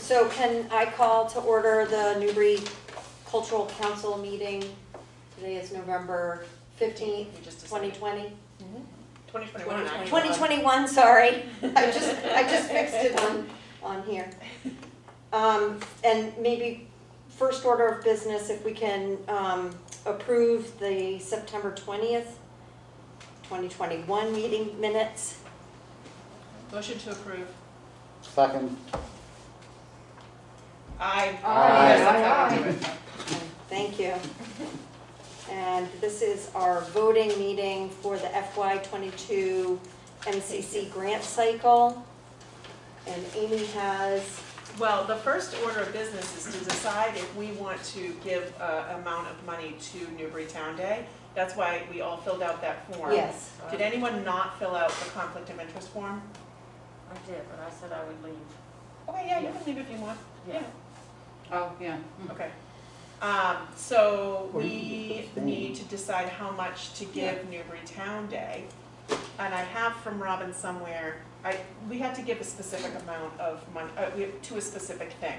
So can I call to order the Newbury Cultural Council meeting? Today is November 15th, 2020. 2021. 2021, sorry. I just fixed it on here. And maybe first order of business, if we can approve the September 20th, 2021 meeting minutes. Motion to approve. Second. Aye. Aye. Thank you. And this is our voting meeting for the FY22 MCC grant cycle. And Amy has, Well, the first order of business is to decide if we want to give an amount of money to Newbury Town Day. That's why we all filled out that form. yes, Did anyone not fill out the conflict of interest form? I did, but I said I would leave. Okay, yeah, you can leave if you want. Yeah. Oh, yeah. Okay. So Or you we can abstain. need to decide how much to give Newbury Town Day. And I have from Robin somewhere, we had to give a specific amount of money, to a specific thing.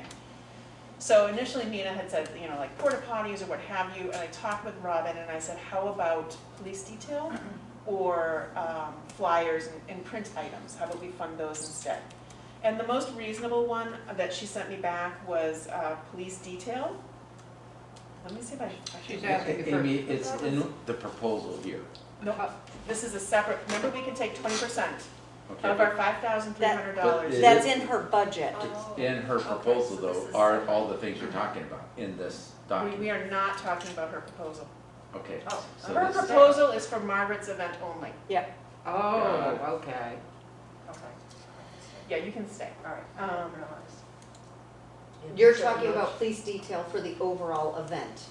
So initially Nina had said, you know, like porta potties or what have you, and I talked with Robin and I said, how about police detail or flyers and print items? How about we fund those instead? And the most reasonable one that she sent me back was police detail. Let me see if I She's should. asking for. Amy, it's in the proposal here. No, this is a separate, remember we can take 20% Okay. of our $5,300. But that's in her budget. In her proposal though, are all the things you're talking about in this document? We are not talking about her proposal. Okay. Oh, So Her this is- proposal is for Margaret's event only. Oh, okay. Okay. Yeah, you can stay. All right. I didn't Um, realize. You're talking about police detail for the overall event.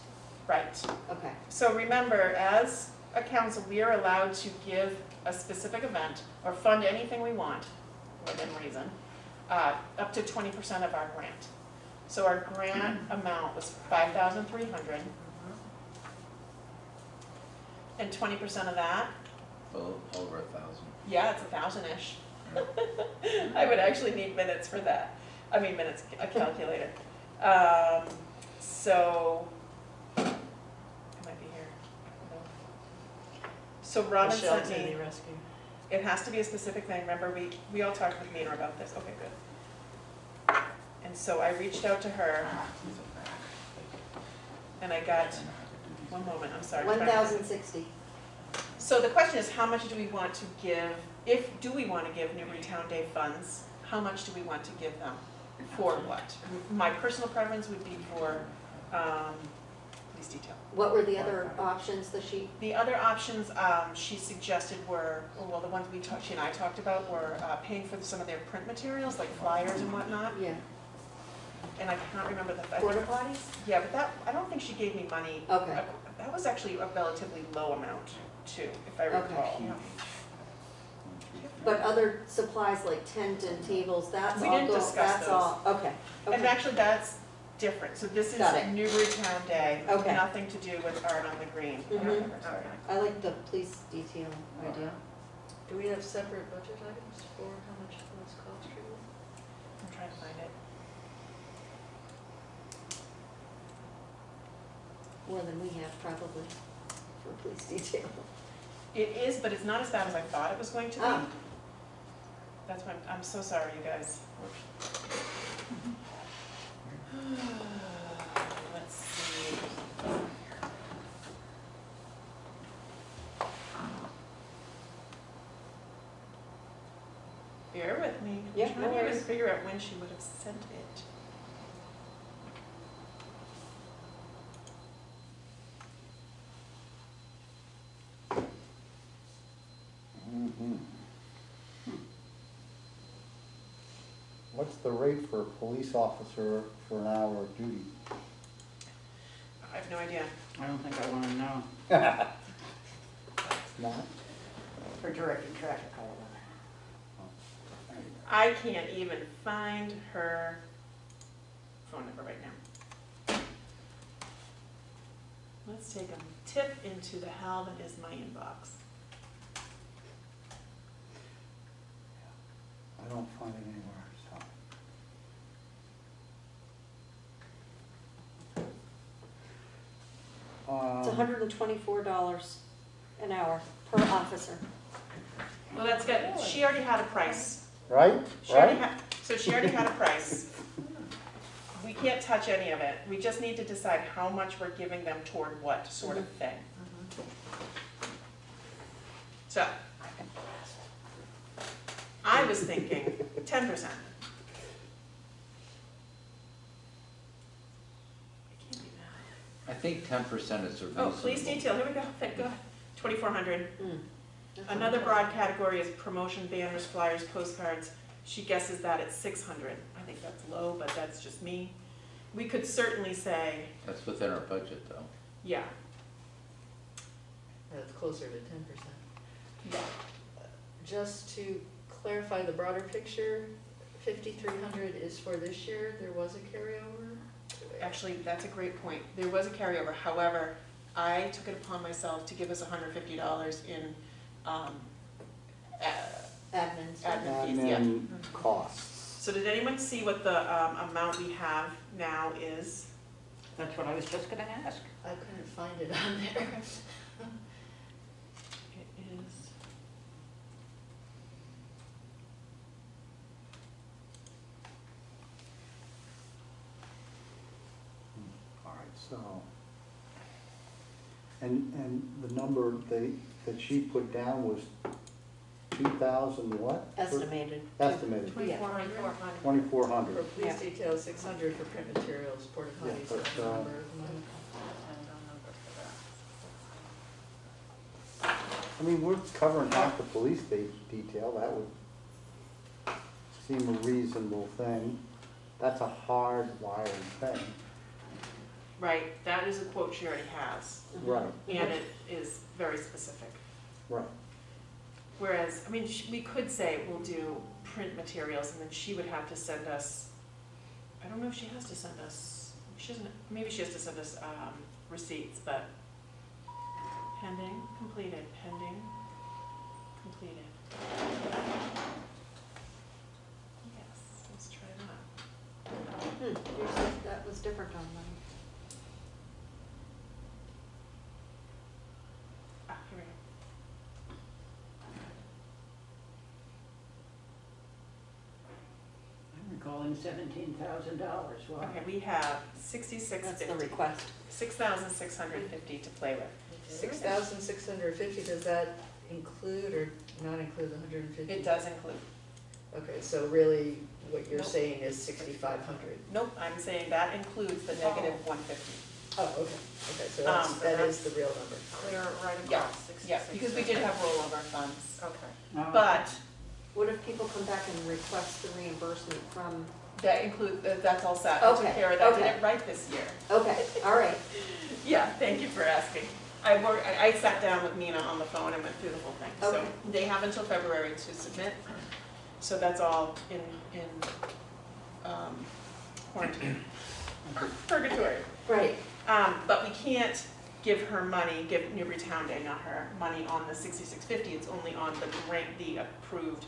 Right. Okay, So remember, as a council, we are allowed to give a specific event or fund anything we want, within reason, up to 20% of our grant. So our grant amount was $5,300, and 20% of that, Over 1,000. yeah, it's 1,000-ish. I would actually need minutes for that. I mean, minutes, a calculator. So, it might be here. No. So Robin sent me, rescue. it has to be a specific thing. Remember, we all talked with Nina about this. Okay, good. And so I reached out to her, and I got, one moment, I'm sorry. 1,060. So the question is, how much do we want to give, do we want to give Newbury Town Day funds? How much do we want to give them? For what? My personal preference would be for police detail. What were the other options, the sheet? The other options she suggested were, well, the ones she and I talked about were paying for some of their print materials, like flyers and whatnot. Yeah. And I can't remember the. Porta potties? Yeah, but that, I don't think she gave me money. Okay. That was actually a relatively low amount too, if I recall. But other supplies like tent and tables, that's We all didn't discuss that's those. all, okay, And okay. actually, that's different. So this is Got it. Newbury Town Day, Okay. nothing to do with Art on the Green. Mhm. Sorry. I like the police detail idea. Do we have separate budget items for how much those cost you? I'm trying to find it. More than we have probably for police detail. It is, but it's not as bad as I thought it was going to be. Ah. That's why I'm so sorry, you guys. Let's see. Bear with me. Yeah, I'm no trying to worries. figure out when she would have sent it. What's the rate for a police officer for an hour of duty? I have no idea. I don't think I want to know. It's not? For directing traffic, I don't know. I can't even find her phone number right now. Let's take a tip into the hell that is my inbox. I don't find it anywhere, so. It's $124 an hour per officer. Well, that's good. She already had a price. Right, She already right? had, so she already had a price. We can't touch any of it. We just need to decide how much we're giving them toward what sort of thing. So, I was thinking 10%. I think 10% is a reasonable. Oh, police detail, here we go, thank God. 2,400. That's Another okay. broad category is promotion banners, flyers, postcards. She guesses that at 600. I think that's low, but that's just me. We could certainly say, That's within our budget, though. yeah, That's closer to 10%. yeah. Just to clarify the broader picture, 5,300 is for this year, there was a carryover? Actually, that's a great point. There was a carryover, however, I took it upon myself to give us $150 in, Admin stuff. admin fees, yeah. Admin costs. So did anyone see what the, amount we have now is? That's what I was just gonna ask. I couldn't find it on there. It is, All right, so. And the number that she put down was 2,000 what? Estimated. Estimated, 2,400. 2,400. For police Yeah. detail, 600 for print materials, porta Yeah, potties, but, that's the number of money. I mean, we're covering half the police detail, that would seem a reasonable thing. That's a hardwired thing. right, that is a quote she already has, Right, and it is very specific. right. Whereas, I mean, we could say we'll do print materials, and then she would have to send us, I don't know if she has to send us, she doesn't, maybe she has to send us, receipts, but pending, completed, pending, completed. Yes, let's try that. You said that was different on mine. Ah, here we go. I'm recalling $17,000, wow. Okay, we have 6650. That's the request. 6,650 to play with. 6,650, does that include or not include the 150? It does include. Okay, so really what you're Nope. saying is 6,500. Nope, I'm saying that includes the negative 150. Oh, okay, okay, so that is the real number. Clear right Yeah, across, yeah, because we did have rollover funds. Okay. Oh, But What if people come back and request the reimbursement from, that include, that's all set. I took Okay, care of that. I did okay. it right this year. okay, all right. Yeah, thank you for asking. I sat down with Nina on the phone and went through the whole thing. So Okay. they have until February to submit. So that's all in quarantine, purgatory. Right, But we can't give her money, give Newburytown Day, not her, money on the 6650, it's only on the grant, the approved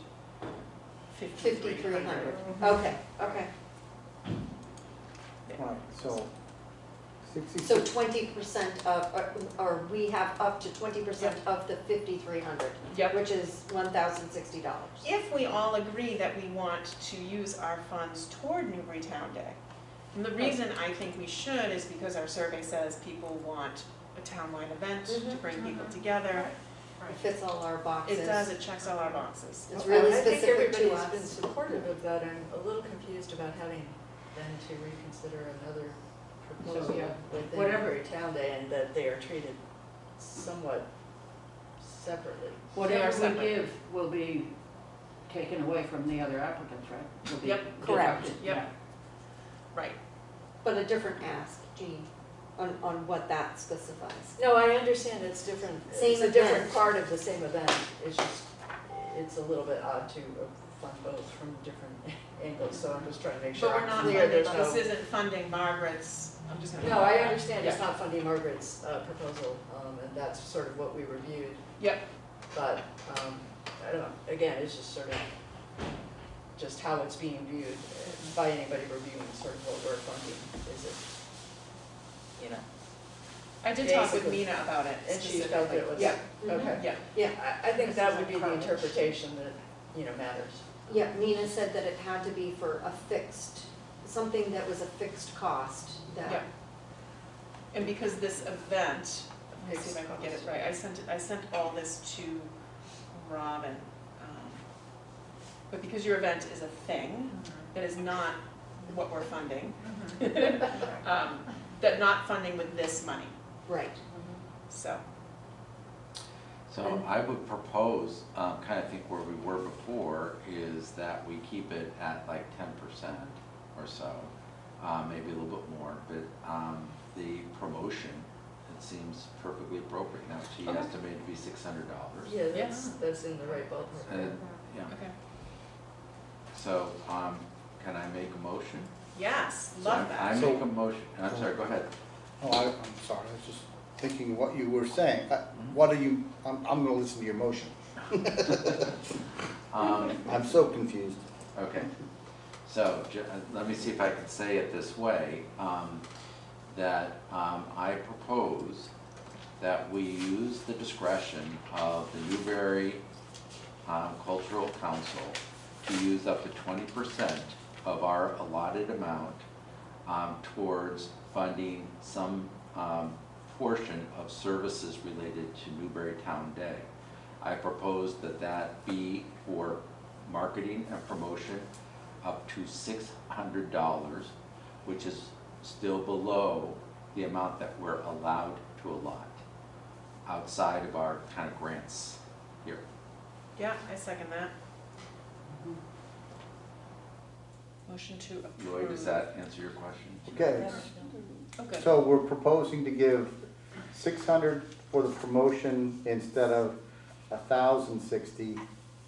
5,300. 5,300. Okay, okay. Right, so 66. So 20% of, or we have up to 20% of the 5,300, Yep. which is $1,060. If we all agree that we want to use our funds toward Newburytown Day. And the reason I think we should is because our survey says people want a townwide event to Mhm. bring people together. It fits all our boxes. It does, it checks all our boxes. It's really I think specific to everybody's been us. supportive of that. I'm a little confused about having them to reconsider another proposal yeah, within whatever. Newbury Town Day and that they are treated somewhat separately. They are Whatever we separate. give will be taken away from the other applicants, right? Will be Yep, correct. deducted, Yep. yeah. Right. But a different ask, Jean, on what that specifies. No, I understand it's different. Same It's a different event. part of the same event. It's just, it's a little bit odd to fund both from different angles, so I'm just trying to make sure But we're I'm not clear. funding, There's no. this isn't funding Margaret's, I'm just gonna. No, I understand it's Yeah. not funding Margaret's proposal, and that's sort of what we reviewed, Yep, but, I don't know, again, it's just sort of, just how it's being viewed by anybody reviewing sort of what we're funding, is it, you know? I did talk with Basically. Mina about it And she felt specifically. it was, Yeah. okay. Yeah, Yeah, I think that would be the interpretation that, matters. yeah, Mina said that it had to be for a fixed, something that was a fixed cost, yeah. that, And because this event, let me see if I can get it right, I sent all this to Robin. But because your event is a thing, that is not what we're funding, that not funding with this money, right. so. So I would propose, kind of think where we were before, is that we keep it at like 10% or so, maybe a little bit more, but the promotion, it seems perfectly appropriate. Now, she Okay. estimated to be $600. Yeah, that's in the right ballpark. And, yeah, Okay. so, can I make a motion? Yes, So love I that. make a motion, I'm sorry, go ahead. Oh, I'm sorry, I was just thinking what you were saying. What are you, I'm gonna listen to your motion. I'm so confused. Okay, so, let me see if I can say it this way, that I propose that we use the discretion of the Newbury Cultural Council to use up to 20% of our allotted amount towards funding some portion of services related to Newbury Town Day. I propose that that be for marketing and promotion up to $600, which is still below the amount that we're allowed to allot outside of our kind of grants here. Yeah, I second that. Motion to approve. Roy, does that answer your question? Okay, Oh, good. so we're proposing to give 600 for the promotion instead of 1,060.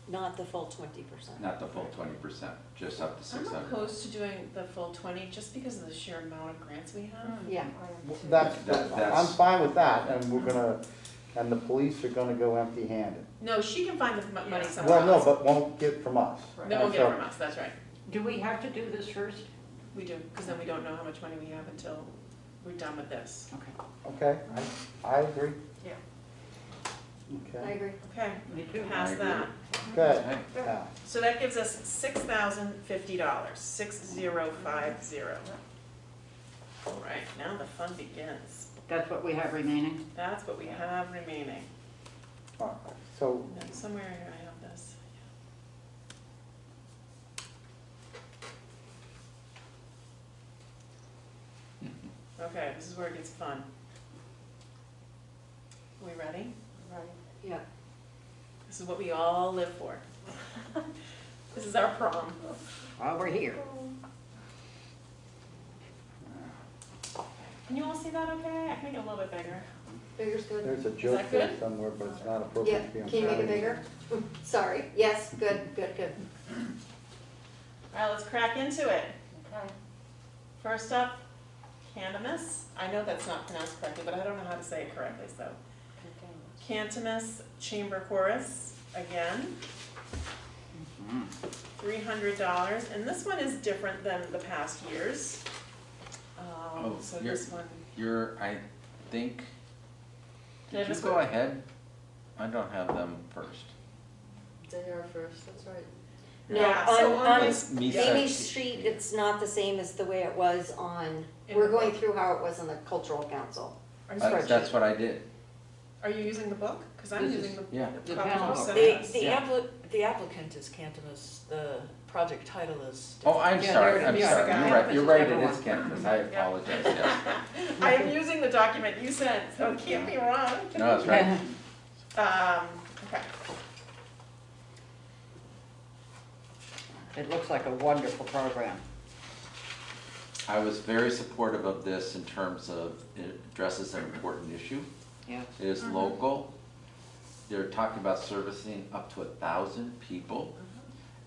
Not the full 20%. Not the full 20%, just up to I'm 600. opposed to doing the full 20, just because of the sheer amount of grants we have. Yeah, I'm fine with that, and we're gonna, and the police are gonna go empty-handed. No, she can find the money somewhere Well, no, else. but won't get from us. They won't get it from us, that's right. Do we have to do this first? We do, because then we don't know how much money we have until we're done with this. Okay. Okay, I agree. Yeah. I Okay, agree. Okay, Me too. pass I agree. that. okay. Okay. Now, So that gives us $6,050, 6050. All right, now the fun begins. That's what we have remaining? That's what we have remaining. all right, so, And then somewhere here I have this. Okay, this is where it gets fun. We ready? Yeah. This is what we all live for. This is our prom. While we're here. Can you all see that okay? I can make it a little bit bigger. Bigger's good. there's a that joke there good? somewhere, but it's not Yeah, appropriate to be on can you make it television. bigger? Sorry, yes, good. All right, let's crack into it. Okay. First up, Cantonese. I know that's not pronounced correctly, but I don't know how to say it correctly, so. Cantonese Chamber Chorus, again. $300, and this one is different than the past years. Oh, So you're- this one, I think, Did I did you miss go one? ahead? I don't have them first. They are first, that's right. No, Yeah, so on on this- Me Amy sec- Street, it's not the same as the way it was on, we're going through how it was on the cultural council. are you, That's what I did. are you using the book? Because I'm This using is- the. yeah, the copy panel book, book. so The, yes. the Yeah. the applicant is Cantonese, the project title is. Oh, I'm Yeah, sorry, there I'm it is. sorry, Yeah. you're right, it Everyone. is Cantonese, I apologize, yes. I am using the document you sent, so it can't be wrong. No, that's right. Okay. It looks like a wonderful program. I was very supportive of this in terms of it addresses an important issue. Yes. It is local. They're talking about servicing up to 1,000 people,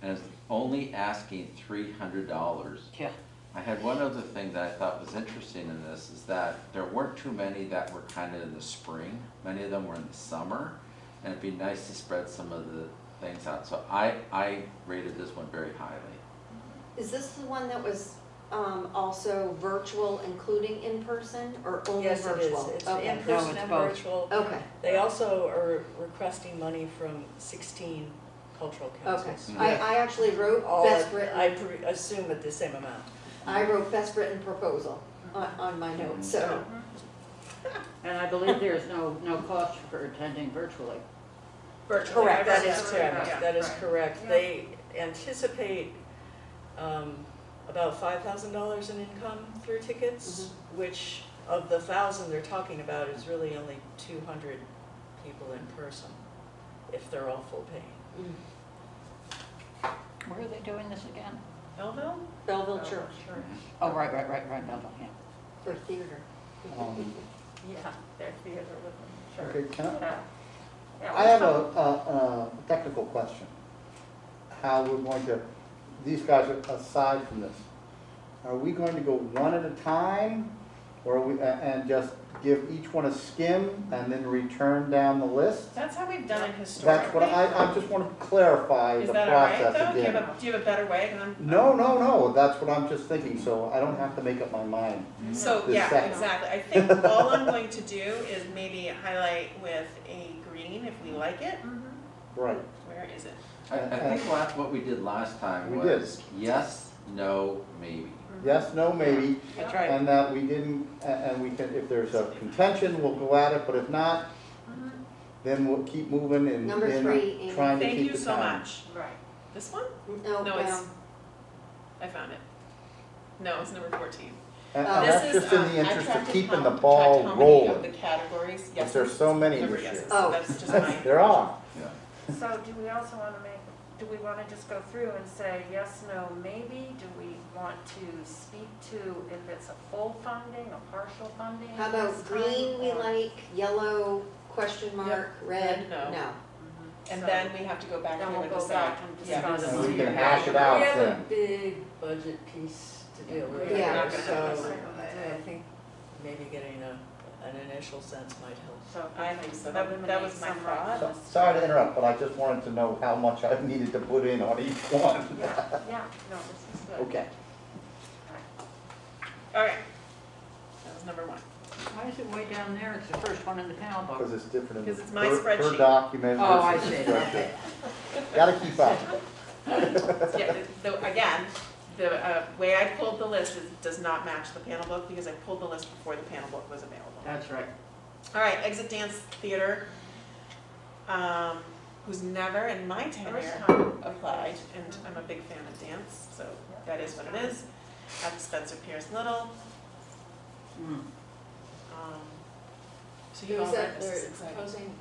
and it's only asking $300. Yeah. I had one other thing that I thought was interesting in this, is that there weren't too many that were kind of in the spring. Many of them were in the summer, and it'd be nice to spread some of the things out. So I rated this one very highly. Is this the one that was also virtual, including in-person, or only Yes, it is. virtual? It's Okay. in-person No, it's and both. virtual. Okay, They also are requesting money from 16 cultural okay. councils. I actually wrote All best I written, assume at the same amount. I wrote best written proposal on my notes, so. And I believe there's no cost for attending virtually. Virtually. Correct. That Yeah, is correct, yeah, that is right. correct. Yeah. They anticipate about $5,000 in income through tickets, which of the 1,000 they're talking about is really only 200 people in person, if they're all full paying. Where are they doing this again? Belleville? Belleville Church Oh, right, no, yeah. for theater. Yeah, their theater with them, sure. Okay, can Yeah. Yeah, I have a technical question. How we're going to, these guys are aside from this, are we going to go one at a time? Or are we, and just give each one a skim and then return down the list? That's how we've done it historically. That's what I just want to clarify Is the that all right, process though? again. Do you have a better way? 'Cause I'm- No, that's what I'm just thinking, so I don't have to make up my mind. So, This yeah, second. exactly. I think all I'm going to do is maybe highlight with a green if we like it. Right. Where is it? I think what we did last time We did. was yes, no, maybe. Yes, no, maybe, That's right. and that we didn't, and we can, if there's a contention, we'll go at it, but if not, then we'll keep moving and Number 3, Amy. trying to Thank keep you the so time. much. Right. This one? No, No, it's- down. I found it. No, it's number 14. And Oh. that's This is, just in the I interest tracked of it keeping how- the ball tracked how many of rolling. the categories, Because yes. there's so many Number this year. yeses. Oh. That's just mine. There are. Yeah. So do we also want to do we want to just go through and say yes, no, maybe? Do we want to speak to if it's a full funding, a partial funding? How about this time, green we or- like, yellow, question mark, red, Red, no. no. And So then we have to go back Then here we'll and go decide. back and Yeah. discuss. And we can hash it out We have a then. big budget piece to deal with. Yeah. We're not gonna have So this. I think maybe getting an initial sense might help. So I think so. That eliminate was my some thought. So- roughness. Sorry to interrupt, but I just wanted to know how much I needed to put in on each one. Yeah, no, this is good. Okay. All right. That was number 1. Why is it way down there? It's the first one in the town book. Because it's different in Because it's my per spreadsheet. document Oh, I versus see, the spreadsheet. okay. Gotta keep up. Yeah, again, the way I pulled the list does not match the panel book because I pulled the list before the panel book was available. That's right. All right, Exit Dance Theater, who's never in my tenure First time. applied, and I'm a big fan of dance, so that is what it is. At Spencer Pierce Little. Mm. So you Who all was read that this, they're is exciting. proposing?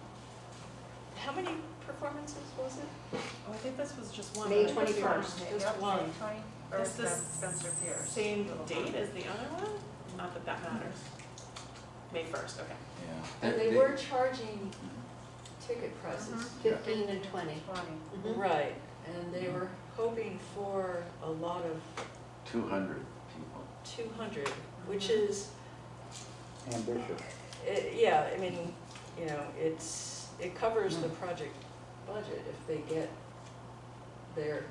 How many performances was it? Oh, I think this was just one. May right? 21st. Yep, Just one. May Is 21st, this Spencer Pierce. same Little date Farm. as the other one? Not that that matters. May 1st, okay. Yeah. And they were charging ticket prices, 15 and 20. 20. Mhm. Right, and they were hoping for a lot of 200 people. 200, which is, Ambitious. yeah, I mean, you know, it covers the project budget if they get their,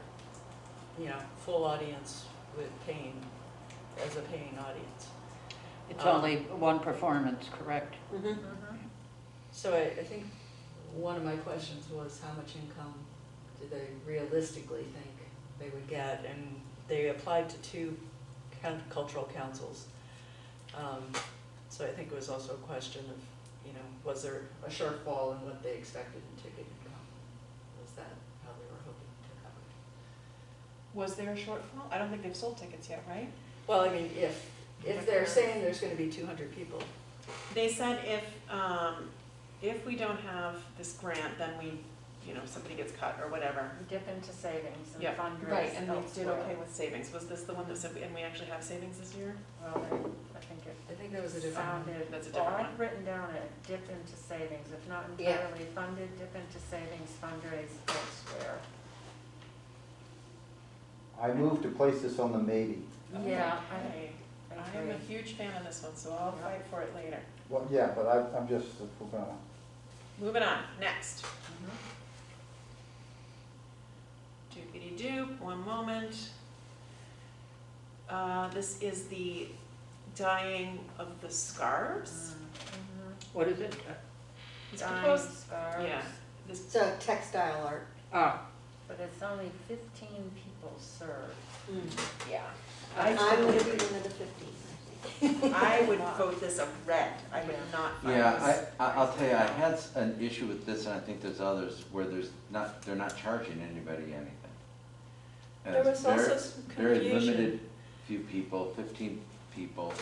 you know, full audience with as a paying audience. It's only one performance, correct? Mhm. So I think one of my questions was how much income do they realistically think they would get? And they applied to 2 cultural councils. So I think it was also a question of, you know, was there a shortfall in what they expected in ticket income? Was that how they were hoping to cover it? Was there a shortfall? I don't think they've sold tickets yet, right? Well, I mean, if they're saying there's gonna be 200 people, They said if we don't have this grant, then we, you know, somebody gets cut or whatever. Dip into savings and Yeah, fundraise right, and we did elsewhere. okay with savings. Was this the one that said, and we actually have savings this year? Well, I think I think that was a it different one. sounded, That's a well, different I've written down a dip into savings, if not Yeah. entirely funded, dip into savings, fundraise elsewhere. I move to place this on the maybe. Yeah, Okay. I am a huge fan of this one, so I'll fight for it later. Well, yeah, but I'm just, if we're gonna, Moving on, next. Doopity doop, one moment. This is the dyeing of the scarves. What is it? It's Dying proposed, scarves. yeah, this, It's a textile art. Ah, But it's only 15 people served. yeah. I'm I gonna be would, one of the 15, I think. I would vote this a red, I would not find Yeah, this. I'll tell you, I had an issue with this, and I think there's others, where they're not charging anybody anything. And There it's was also very- some Very confusion. limited few people, 15 people,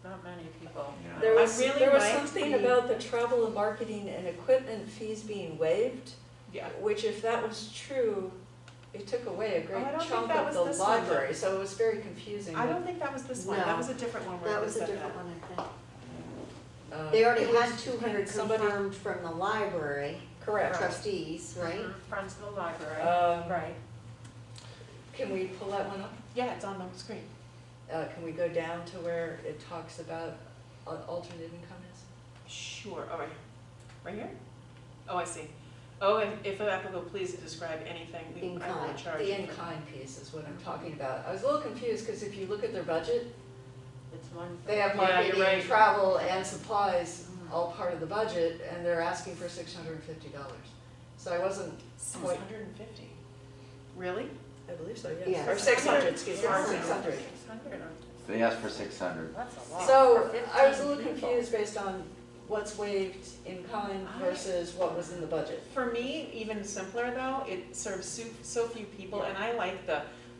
Not many people. yeah. There I was, really there was liked something the- about the travel and marketing and equipment fees being waived, Yeah, which if that was true, it took away a I great don't think chunk that of was the this one, though. library, so it was very confusing. I don't think that was this one, that No. was a different one where That it was a said different that. one, I think. but, They already it was- had 200 somebody- confirmed from the library Correct. trustees, right? Friends of the library. Right. Can we pull that one up? Yeah, it's on the screen. Can we go down to where it talks about alternate income is? Sure, oh, right here? Oh, I see. Oh, if applicable, please describe anything, In I won't kind. charge The you. in-kind piece is what I'm talking about. I was a little confused, because if you look at their budget, It's one. they have Yeah, you're marketing, right. travel, and supplies all part of the budget, and they're asking for $650. So I wasn't quite, 650. Really? I believe so, yes. Yeah. Or 600, excuse me, 600. 600. 600. They asked for 600. That's a lot. So for I was a 15 little people. confused based on what's waived in kind versus what was in the budget. For me, even simpler though, it serves so few people, and I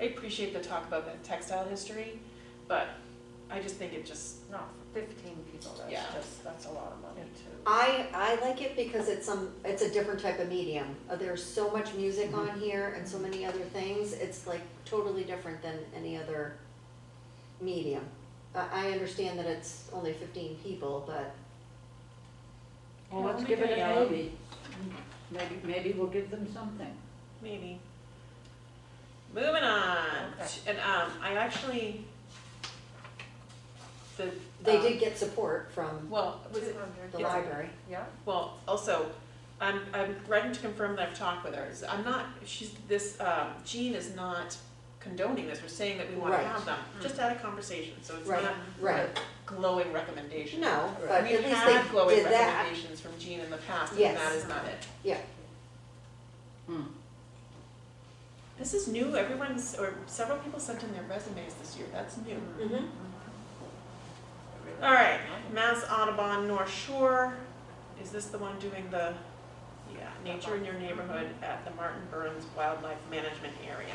appreciate the talk about the textile history, but I just think it just, No, for 15 people, Yeah. that's a lot of money too. I like it because it's a different type of medium. There's so much music on here and so many other things. It's like totally different than any other medium. I understand that it's only 15 people, but well, Yeah, let's we'll give make it it a yellow. maybe. Maybe we'll give them something. maybe. Moving on, Okay. and I actually, they did get support from well, was it, 200. the It's- library. Yeah, well, also, I'm writing to confirm that I've talked with her. I'm not, Jean is not condoning this, we're saying that we wanna Right. have them, just had a conversation, so it's Right, not right. a glowing recommendation. No, but at We've least had they glowing did that. recommendations from Jean in the past, and Yes. that is not it. Yeah. This is new, several people sent in their resumes this year, that's new. Mm-hmm. All right, Mass Audubon North Shore, is this the one doing the, nature in your neighborhood at the Martin Burns Wildlife Management Area?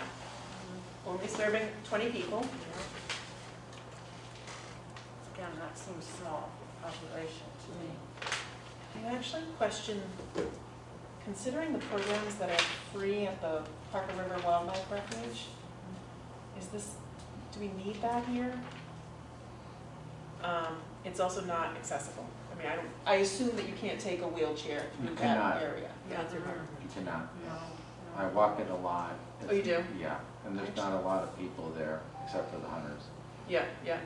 Only serving 20 people. again, that seems small population to me. I actually question, considering the programs that are free at the Parker River Wildlife Refuge, do we need that here? It's also not accessible. I mean, I assume that you can't take a wheelchair through You that cannot. area. Not through her. You cannot. No, I walk it a lot. Oh, you do? Yeah, and there's not a lot of people there, except for the hunters. Yeah, yeah.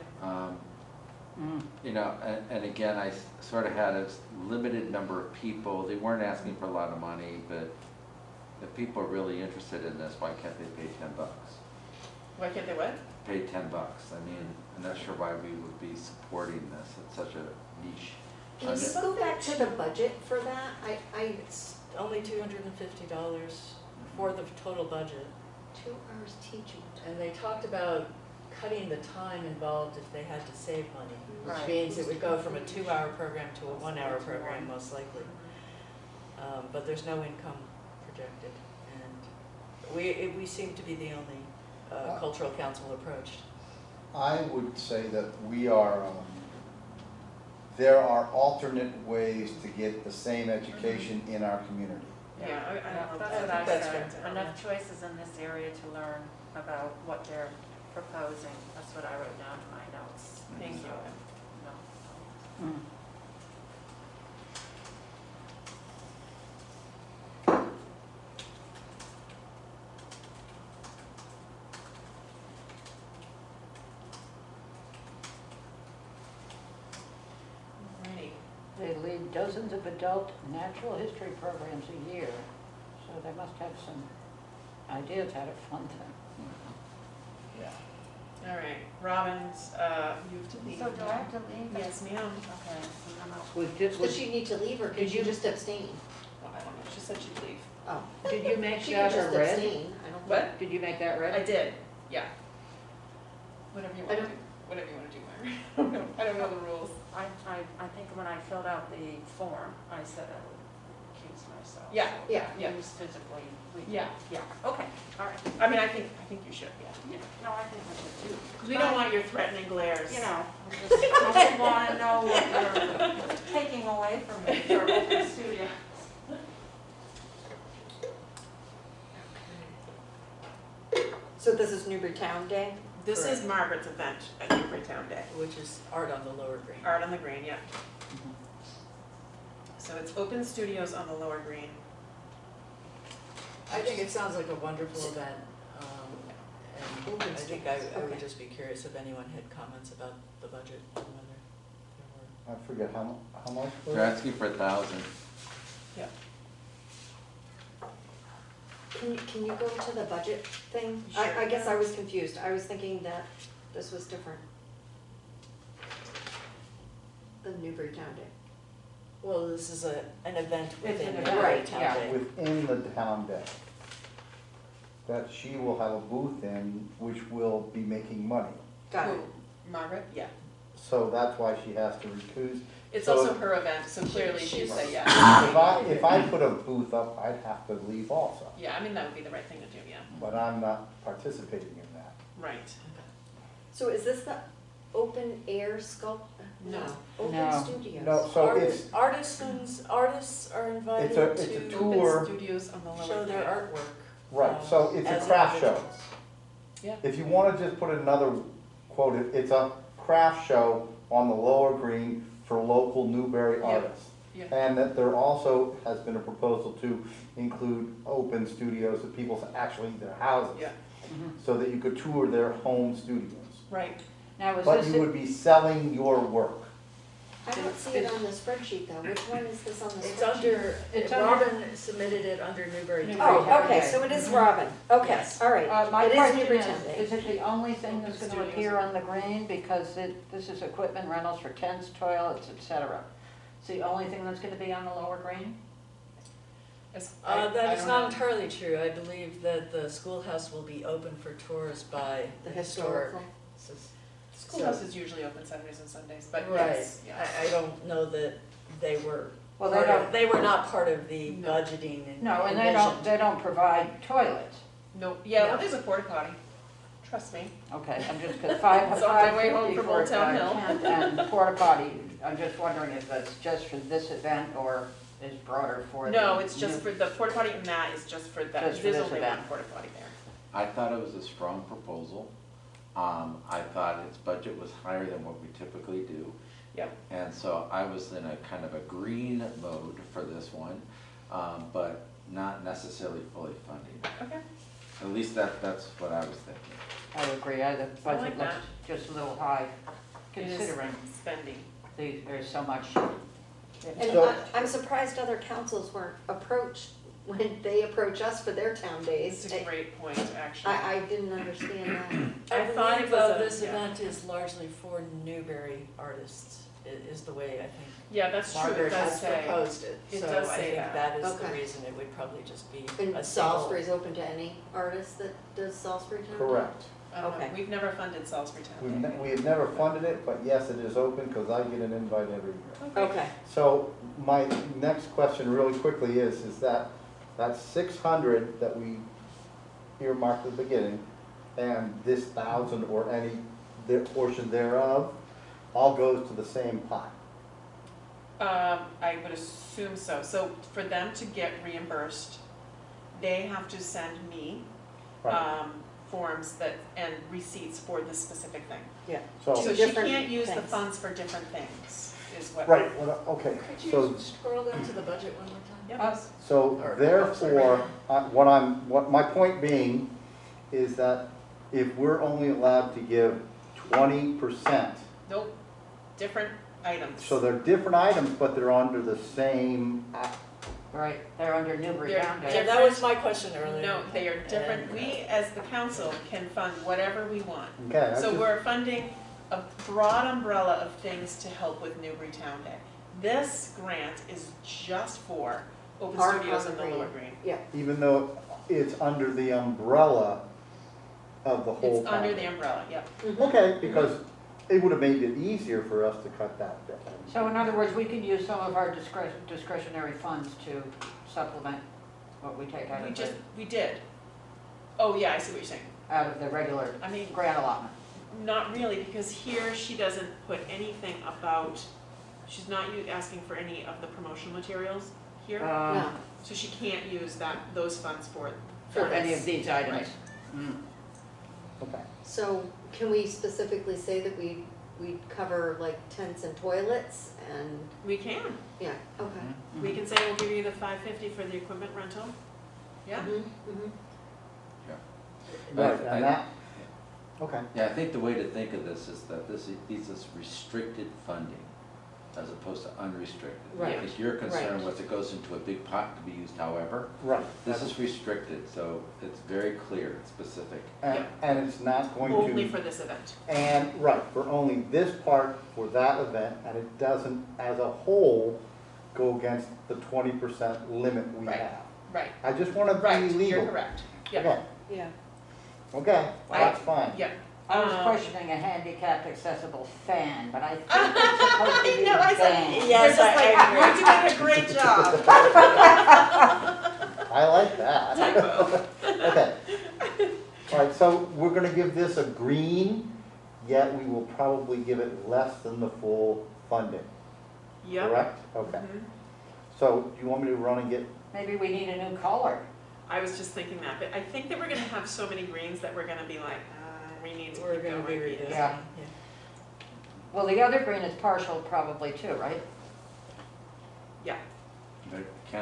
You know, and again, I sort of had a limited number of people. They weren't asking for a lot of money, but if people are really interested in this, why can't they pay $10? Why can't they what? Pay $10. I mean, I'm not sure why we would be supporting this. It's such a niche. Can you go back to the budget for that? It's only $250 for the total budget. 2 hours teaching. And they talked about cutting the time involved if they had to save money, which Right. means it would go from a 2-hour program to a 1-hour program most likely. But there's no income projected, and we seem to be the only cultural council approached. I would say that we are, there are alternate ways to get the same education in our community. Yeah, I Yeah, don't know. that's I what think I that's said. fair. Enough choices in this area to learn about what they're proposing. That's what I wrote down in my notes. Thank you. So, no. Alrighty. They lead dozens of adult natural history programs a year, so they must have some ideas how to fund them. Yeah. All right, Robin's, you have to leave. So do I have to leave? Yes, ma'am. Okay, so I'm out. Does she need to leave or could you just abstain? Well, I don't know, she said she'd leave. Oh, Did you make she that could a just red? abstain, I don't. What? Did you make that red? I did, yeah. Whatever you I wanna don't- do, whatever you wanna do, Myra. I don't know the rules. I think when I filled out the form, I said I would recuse myself. Yeah, so yeah, that yeah. means physically leave. Yeah. Yeah, okay, all right. I mean, I think you should, yeah. Yeah, no, I think I should too. Because we don't want your threatening glares. You know, I just want to know what you're taking away from me for open studio. So this is Newburytown Day? This is Correct. Margaret's event at Newburytown Day. Which is art on the lower green. Art on the Green, yeah. So it's open studios on the lower green. I think it sounds like a wonderful event, and Open I think I studios, would okay. just be curious if anyone had comments about the budget and whether there I forget how much was They're it? asking for 1,000. Yeah. Can you go to the budget thing? I Sure. guess I was confused, I was thinking that this was different. The Newburytown Day. were. Well, this is an event It's within an the event, right town yeah. day. Within the town day. That she will have a booth in, which will be making money. Got it. Who? Margaret? Yeah. So that's why she has to recuse. It's So also her event, so clearly she'd she's- say yes. If I put a booth up, I'd have to leave also, Yeah, I mean, that would be the right thing to do, yeah. but I'm not participating in that. Right. So is this the open air sculpt? No. Open No. studios? No, so it's, Artists are invited it's a to tour. Open studios on the lower show their green. artwork. right, so it's a as craft show. individuals. Yeah. If you wanna just put another quote, it's a craft show on the lower green for local Newbury Yeah. artists. Yeah. And that there also has been a proposal to include open studios at people's, actually their houses. Yeah. So that you could tour their home studios. Right. Now, is But this, you would be selling your work. I don't see it on the spreadsheet though, which one is this on the spreadsheet? It's under, It's under- Robin submitted it under Newbury. Newbury. Oh, Town okay, Day. so it is Robin, okay, Yes. all right. my It is question Newburytown Day. is it the only thing that's Open gonna studios. appear on the green? Because this is equipment rentals for tents, toilets, et cetera. It's the only thing that's gonna be on the lower green? I That is don't not know. entirely true. I believe that the schoolhouse will be open for tours by The the historic. historical. Schoolhouse is usually open Saturdays and Sundays, but Right. yes, yeah. I don't know that they were, Well, part they of- don't, they were not part of the No. budgeting and no, and envisioned. they don't provide toilets. No, yeah, well, No. there's a porta potty. Trust me. Okay, I'm just, cause It's on my way home 550 from for Old Town a Hill. tent and porta potty, I'm just wondering if that's just for this event or is broader for the. No, it's just new- for, the porta potty and that is just for that, Just for there's this only event. one porta potty there. I thought it was a strong proposal. I thought its budget was higher than what we typically do. Yep. And so I was in a kind of a green mode for this one, but not necessarily fully funding. Okay. At least that's what I was thinking. I would agree, the like budget looks that. just a little high It is considering spending. there's so much. And So- I'm surprised other councils weren't approached when they approach us for their town days. It's a great point, actually. I didn't understand that. I thought it believe, was a- this yeah. event is largely for Newbury artists, is the way I think Yeah, that's true, it Margaret does has say. proposed it. It So does I say think that. that is the Okay. reason it would probably just be And a single. Salisbury's open to any artist that does Salisbury Town? Correct. I don't know. Okay. We've never funded Salisbury Town. We have never funded it, but yes, it is open because I get an invite every year. Okay, So my next question really quickly is that 600 that we earmarked at the beginning and this 1,000 or any portion thereof all goes to the same pot. I would assume so. So for them to get reimbursed, they have to send me, Right. forms that, and receipts for this specific thing. yeah. So So, Two she different can't use the things. funds for different things, is what. right, well, okay, Could so, you scroll down to the budget one more time? Yep. so Or- therefore, what my point being is that if we're only allowed to give 20%, Nope, different items. so they're different items, but they're under the same Right, they're under Newburytown They're Day. Yeah, that was my question earlier. No, they are different. And- We, as the council, can fund whatever we want. Okay, So we're funding a broad umbrella of things to help with Newburytown Day. This grant is just for open Art studios on in the the green. Lower Green. Yeah, even though it's under the umbrella of the whole It's under package. the umbrella, yep. Okay, because it would have made it easier for us to cut that bit. So in other words, we can use some of our discretionary funds to supplement what we take out of We did. Oh, yeah, I see what you're saying. the regular I mean, grant allotment. not really, because here she doesn't put anything about, she's not asking for any of the promotional materials here. no, So she can't use those funds for For any this. of these items. Mm. Okay. so can we specifically say that we cover like tents and toilets and, We can. yeah, okay. We can say we'll give you the $550 for the equipment rental. Yeah. Mhm, mhm. Right, I- and that, okay. Yeah, I think the way to think of this is that these is restricted funding as opposed to unrestricted. I Right. think your concern Right. was it goes into a big pot to be used however. Right. This is restricted, so it's very clear, it's specific. And it's not going to. Only for this event. And, right, for only this part for that event, and it doesn't, as a whole, go against the 20% limit we Right. have. Right. I just want to Right, be legal. you're correct. Yeah. Okay, Yeah, okay, that's fine. Yeah. I was Um, questioning a handicapped accessible fan, but I think it's supposed to be I know, I said, fan. Yes, you're just I like, agree. you're doing a great job. I like that. Typo. Okay. All right, so we're gonna give this a green, yet we will probably give it less than the full funding, Yep. correct? Okay. Mhm. So do you want me to run and get, Maybe we need a new color. I was just thinking that, but I think that we're gonna have so many greens that we're gonna be like, we need to We're keep gonna going. be reducing. Yeah. Well, the other green is partial probably too, right? The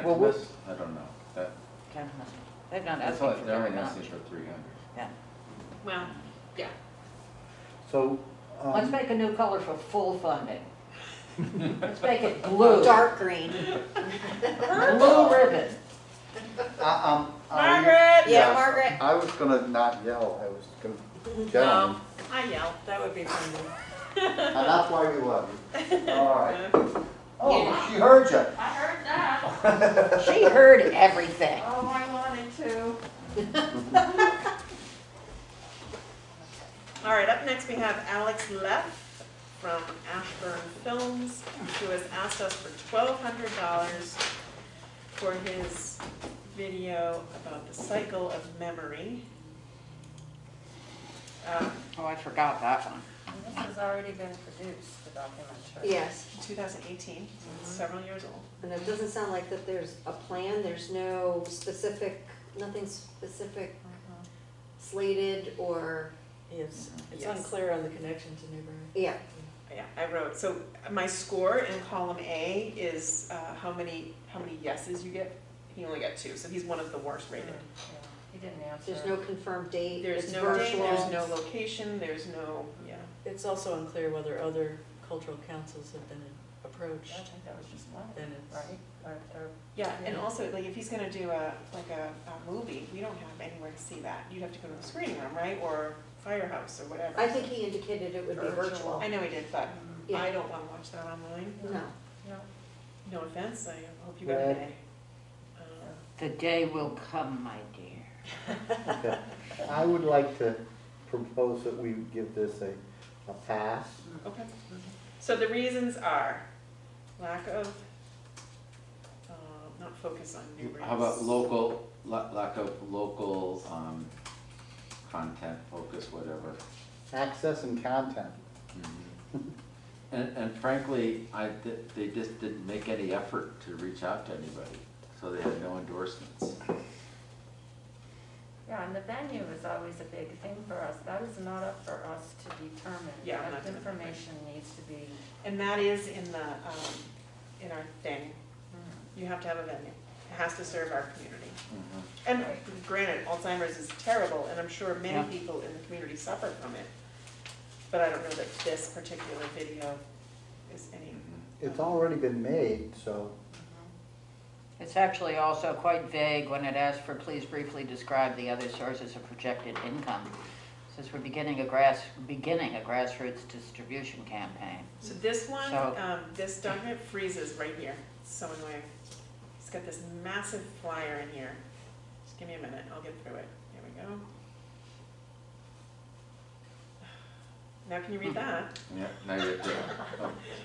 Well, Cantonese, I don't know. Cantonese. They're not That's asking what, for they're very only much. asking for 300. Well, yeah. so, Let's make a new color for full funding. Let's make it blue. dark green. Blue ribbon. Margaret! Yeah, Margaret? I was gonna not yell, I was gonna No, gentlemen, I yell. That would be fun. and that's why we love you. All right. Uh, Oh, she heard you. I heard that. She heard everything. Oh, I wanted to. All right, up next we have Alex Leff from Ashburn Films, who has asked us for $1,200 for his video about the cycle of memory. Oh, I forgot that one. This has already been produced, the documentary. Yes, 2018, several years old. and it doesn't sound like that there's a plan, there's no specific, nothing specific slated or, It's Yes. unclear on the connection to Newbury. yeah, Yeah, I wrote, so my score in column A is how many yeses you get. He only got 2, so he's one of the worst rated. Yeah, he didn't answer. there's no confirmed date, There's it's no date, virtual. there's no location, there's no, yeah. It's also unclear whether other cultural councils have been approached. I think that was just one, Then it's- right? Or- Yeah, and also, like, if he's gonna do a movie, we don't have anywhere to see that. You'd have to go to a screening room, right, or firehouse or whatever. I think he indicated it would be virtual. I know he did, but Yeah. I don't wanna watch that online. No, No. No offense, I hope you got an Right. A. The day will come, my dear. Okay. I would like to propose that we give this a pass. Okay. So the reasons are lack of, not focus on Newbury's. How about lack of local content, focus, whatever. Access and content. And frankly, they just didn't make any effort to reach out to anybody, so they had no endorsements. Yeah, and the venue is always a big thing for us. That is not up for us to determine. Yeah, I'm not That gonna- information needs to be. And that is in the, in our thing. You have to have a venue. It has to serve our community. And granted, Alzheimer's is terrible, and I'm sure many Yeah. people in the community suffer from it. But I don't know that this particular video is any. It's already been made, so It's actually also quite vague when it asks for please briefly describe the other sources of projected income. It says we're beginning a grassroots distribution campaign. So this one, So- this document freezes right here. It's so annoying. It's got this massive flyer in here. Just give me a minute, I'll get through it. Here we go. Now can you read that? Yeah, now you have to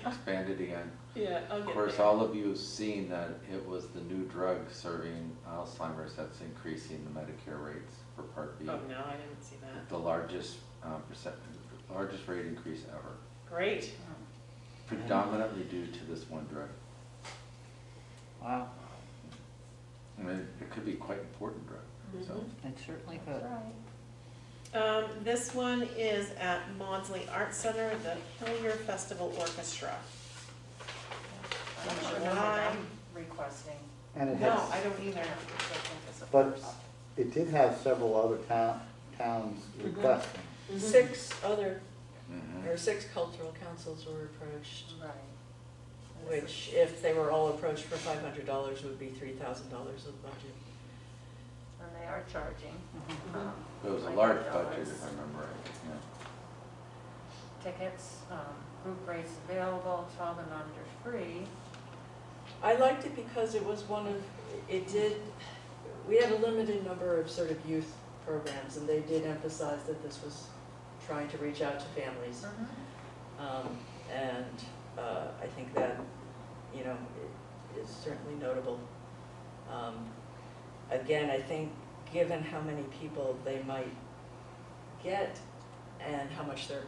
expand it again. Yeah, I'll Of get course, there. all of you have seen that it was the new drug serving Alzheimer's that's increasing the Medicare rates for Part B. Oh, no, I didn't see that. The largest largest rate increase ever, Great. predominantly due to this one drug. Wow, I mean, it could be quite important drug, so. it certainly could. This one is at Maudsley Arts Center, the Hillier Festival Orchestra. I don't remember them requesting. And it No, has, I don't either. but it did have several other towns requesting. 6 other, Mhm. or 6 cultural councils were approached, Right. which if they were all approached for $500 would be $3,000 of the budget. And they are charging. It was a like large $8. budget, if I remember right, yeah. Tickets, group rates available, 12 and under free. I liked it because it was one of, we had a limited number of sort of youth programs, and they did emphasize that this was trying to reach out to families. And I think that, you know, is certainly notable. Again, I think given how many people they might get and how much they're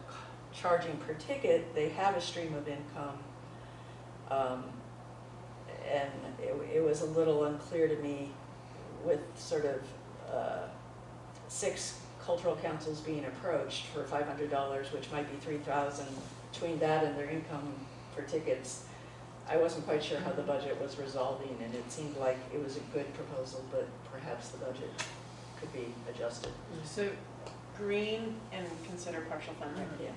charging per ticket, they have a stream of income. And it was a little unclear to me with sort of 6 cultural councils being approached for $500, which might be $3,000, between that and their income for tickets. I wasn't quite sure how the budget was resolving, and it seemed like it was a good proposal, but perhaps the budget could be adjusted. So green and consider partial funding. Yeah.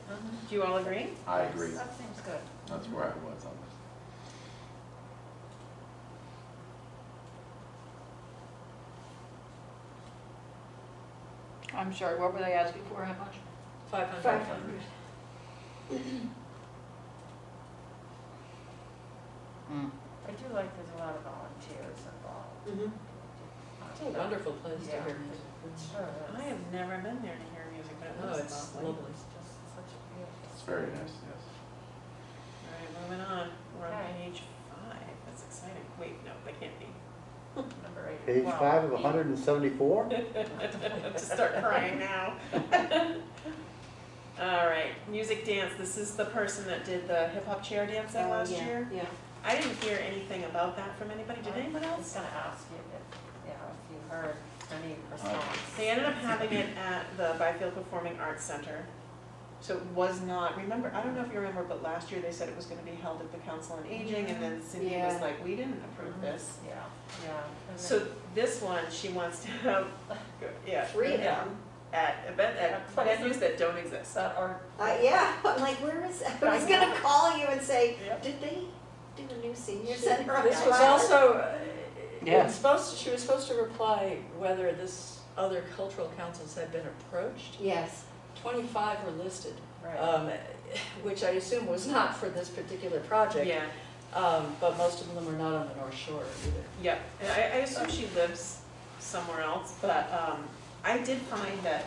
Do you all agree? I agree, That seems good. that's where I was on this. I'm sorry, what were they asking for, how much? 500. 500. Hmm. I do like there's a lot of volunteers involved. It's a wonderful place to Yeah. hear music. Sure I have never been there to hear music, but it No, looks it's lovely. lovely. It's just such a beautiful. It's very nice, yes. All right, moving on. We're on Okay. page 5. That's exciting. Wait, no, that can't be. Number 8. Page 5 of 174? To start crying now. All right, music dance. This is the person that did the hip hop chair dancing last year. Yeah. I didn't hear anything about that from anybody. Did anyone I was else? gonna ask you if you heard any response. They ended up having it at the Byfield Performing Arts Center. So it was not, remember, I don't know if you remember, but last year they said it was gonna be held at the Council on Aging, and then Cindy was Yeah. like, we didn't approve this. Yeah, yeah. And So then- this one, she wants to have, yeah. 3 of yeah, them. At venues that don't exist. That are. Yeah, I'm like, where is, I was gonna call you and say, Yep. did they do a new senior center on This was Island? also, Yeah. she was supposed to reply whether this other cultural councils had been approached. Yes. 25 were listed, Right. which I assume was not for this particular project. Yeah, But most of them are not on the North Shore either. yeah, and I assume she lives somewhere else, but, I did find that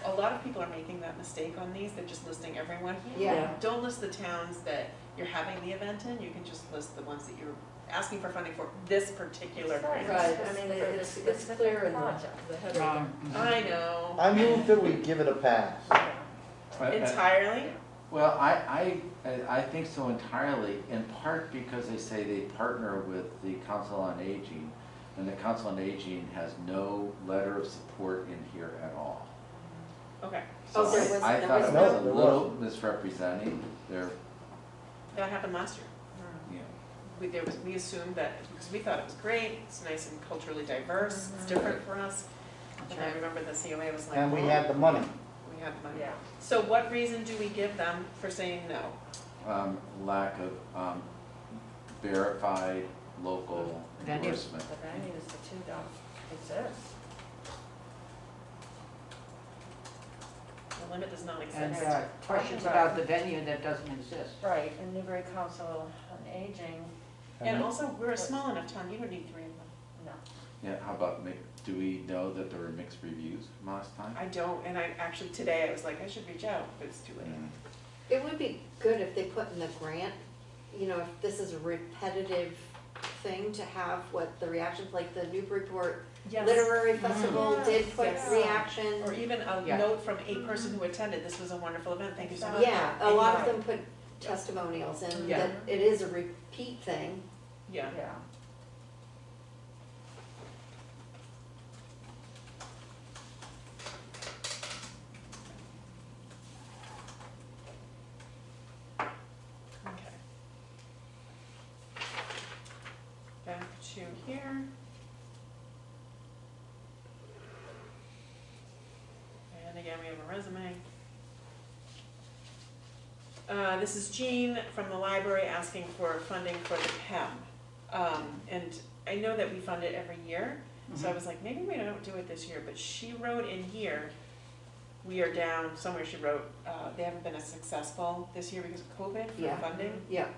a lot of people are making that mistake on these, they're just listing everyone. Yeah. Don't list the towns that you're having the event in, you can just list the ones that you're asking for funding for this particular grant. Right, I mean, it's clear in the header. I know, I move that we give it a pass. entirely, Well, I think so entirely, in part because they say they partner with the Council on Aging, and the Council on Aging has no letter of support in here at all. okay, So Oh, there was- I there thought was it no- was a There little wasn't. misrepresenting their, that happened last year. you know. We assumed that, because we thought it was great, it's nice and culturally diverse, it's different for us. That's And I right. remember the COA was like, And we well, had the money. we had money. Yeah. So what reason do we give them for saying no? Lack of verified local Venues. endorsement. The venues, the two don't exist. The limit does not And exist. questions about the venue that doesn't exist. Right, and Newbury Council on Aging, And also, we're a small enough town, you don't need 3 of them. no. Yeah, how about, do we know that there were mixed reviews from last time? I don't, and I actually, today, I was like, I should reach out, but it's too late. Mm. It would be good if they put in the grant, you know, if this is a repetitive thing to have what the reactions, like the Newburyport Yes. Literary Festival did put Yes. reaction. Or even a Yeah. note from a person who attended, this was a wonderful event, thank you so much. Yeah, a lot of them put testimonials and Yeah. that it is a repeat thing. Yeah. Yeah. Okay. Back to here. And again, we have a resume. This is Jean from the library asking for funding for the PEM. And I know that we fund it every year, so I was like, maybe we don't do it this year, but she wrote in here, we are down, somewhere she wrote, they haven't been as successful this year because of COVID for Yeah. funding. Yeah.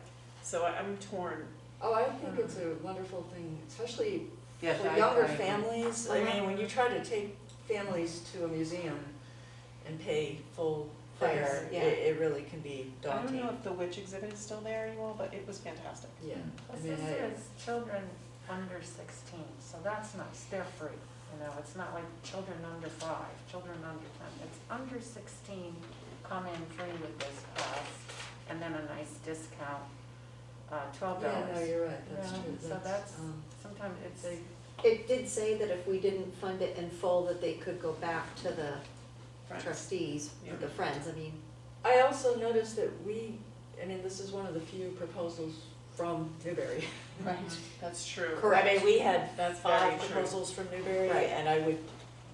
So I'm torn. Oh, I think it's a wonderful thing, especially Yes, for I younger agree. families. I mean, when you try to take families to a museum and pay full fare, Yeah. it really can be I don't daunting. know if the witch exhibit is still there anymore, but it was fantastic. Yeah, I Plus mean, this is children under 16, so that's nice, they're free, you know, it's not like children under 5, children under 10. It's under 16, come in free with this pass, and then a nice discount, $12. yeah, no, you're right, that's Yeah, true. so that's, sometimes it's, they- It did say that if we didn't fund it in full, that they could go back to the Friends. trustees, Yeah. the friends, I mean. I also noticed that I mean, this is one of the few proposals from Newbury. Right. That's true. Correct. I mean, we had That's very 5 true. proposals from Newbury, Right. and I would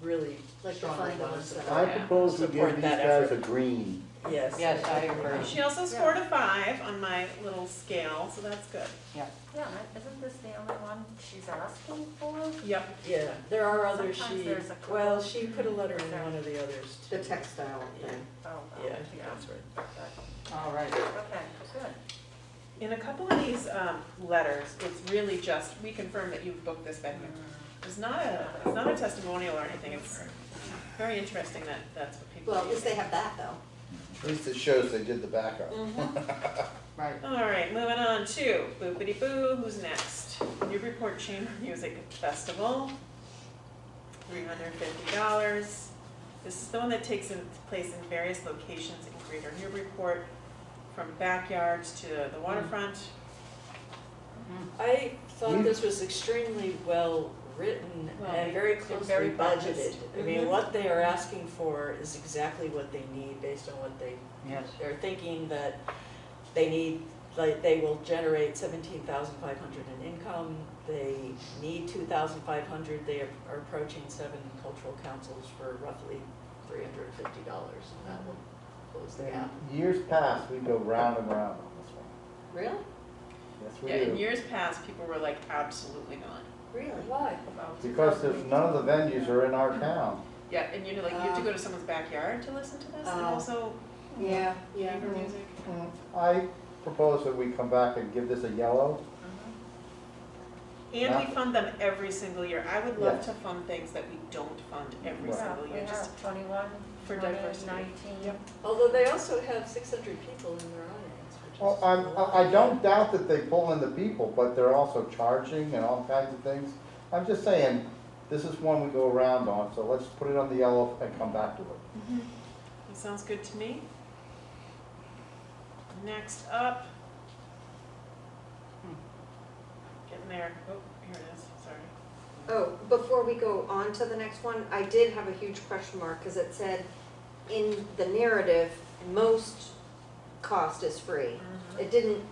really Like to strongly fund the want to ones that support. I propose we Support give these that guys effort. a green. Yes. Yes, I agree. She also scored a 5 on my little scale, so that's good. yeah, isn't this the only one she's asking for? Yep. Yeah, there are others, Sometimes she, there's a well, couple. she put a letter in one of the others too. The textile thing. Oh, Yeah, I think that's right. Okay, All right. good. In a couple of these letters, it's really just, we confirm that you've booked this venue. It's not a testimonial or anything, it's very interesting that that's what people Well, are at least they using. have that though. At least it shows they did the backup. Right. All right, moving on to Boopity Boo, who's next? Newburyport Chamber Music Festival, $350. This is the one that takes place in various locations in Greater Newburyport, from backyards to the waterfront. I thought this was extremely well written Well, and very they're closely very budgeted. focused. I mean, what they are asking for is exactly what they need based on what Yes. they're thinking that they need, like, they will generate 17,500 in income, they need 2,500, they are approaching 7 cultural councils for roughly $350, and that will close the gap. Years past, we go round and round on this one. Really? Yes, we Yeah, in do. years past, people were like, absolutely not. Really? Why? Because there's, none of the venues are in our town. Yeah, and you know, like, you have to go to someone's backyard to listen to this, and Oh. also Yeah, yeah. chamber music. I propose that we come back and give this a yellow. And we fund them every single year. I would love Yes. to fund things that we don't fund every Right. single We year, just have 21, for 20, diversity. 19. Yep. Although they also have 600 people in their audience, which is. Well, a lot. I don't doubt that they pull in the people, but they're also charging and all kinds of things. I'm just saying, this is one we go around on, so let's put it on the yellow and come back to it. That sounds good to me. Next up. Getting there. Oh, here it is, sorry. Oh, before we go on to the next one, I did have a huge question mark, because it said in the narrative, most cost is free. I didn't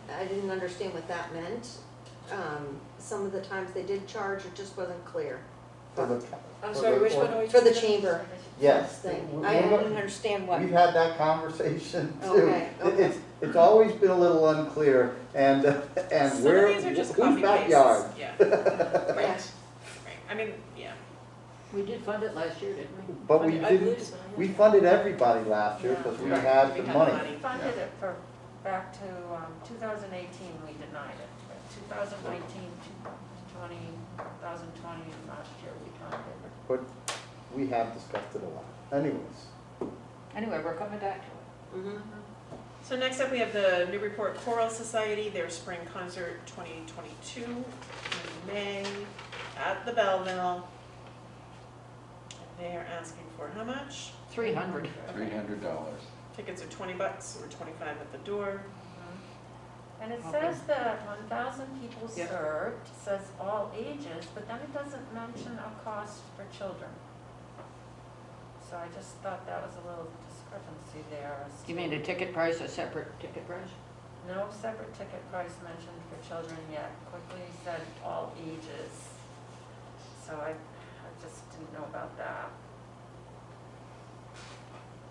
understand what that meant. Some of the times they did charge, it just wasn't clear. For the- I'm for sorry, the which one or- are we For the talking about? chamber, Yes. thing. We- I we're didn't go- understand what. We've had that conversation too. Okay, okay. It's always been a little unclear, and Some where, of these are just whose copy pastes. backyard? Yeah, Yes. right. I mean, yeah. We did fund it last year, didn't we? But we I believe didn't, so, yeah. we funded everybody last year because we Right. had We the had money. We funded it for, back to 2018, we denied it. But 2019, 2020, 2020, and last year we funded it. But we have discussed it a lot. Anyways, Anyway, we're coming back to it. Mhm. So next up, we have the Newburyport Choral Society, their spring concert 2022 in May at the Belleville. And they are asking for how much? 300. $300. Tickets are $20 or $25 at the door. And it Okay. says that 1,000 people Yep. served, says all ages, but then it doesn't mention a cost for children. So I just thought that was a little discrepancy there. as You to- mean a ticket price, a separate ticket price? No separate ticket price mentioned for children yet. Quickly said all ages. So I just didn't know about that.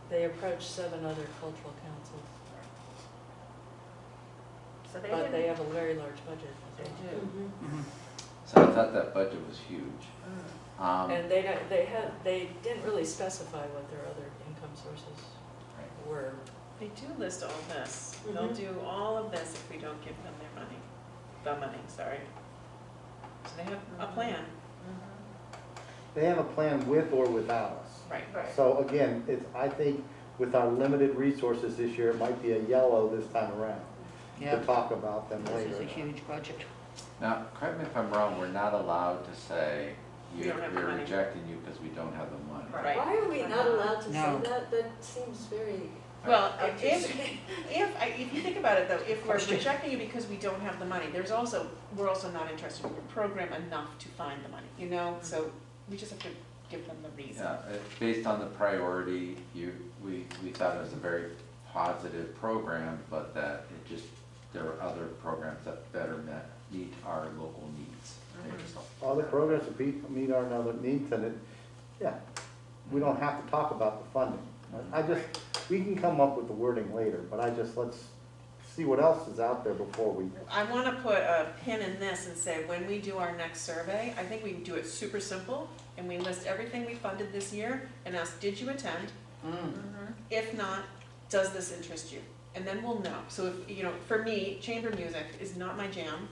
They approached 7 other cultural councils, So they but didn't. they have a very large budget. They do. Mhm. So I thought that budget was huge. Mm. And they didn't really specify what their other income sources were. They do list all this. They'll Mhm. do all of this if we don't give them their money. The money, sorry. So they have a plan. Mhm. they have a plan with or without us. Right. Right. So again, I think with our limited resources this year, it might be a yellow this time around Yeah, to talk about them this is a later. huge budget. Now, correct me if I'm wrong, we're not allowed to say, We don't have the we're money." rejecting you because we don't have the money. Right. Why are we not allowed to say No. that? That seems very Well, obtuse. if you think about it though, if we're rejecting you because we don't have the money, we're also not interested in your program enough to find the money, you know? So we just have to give them the reason. Yeah, based on the priority, we thought it was a very positive program, but that there are other programs that better meet our local needs. All the programs that meet our other needs, and we don't have to talk about the funding. We can come up with the wording later, but let's see what else is out there before we. I wanna put a pin in this and say, when we do our next survey, I think we can do it super simple, and we list everything we funded this year and ask, did you attend? Mhm. If not, does this interest you? And then we'll know. So if, for me, chamber music is not my jam,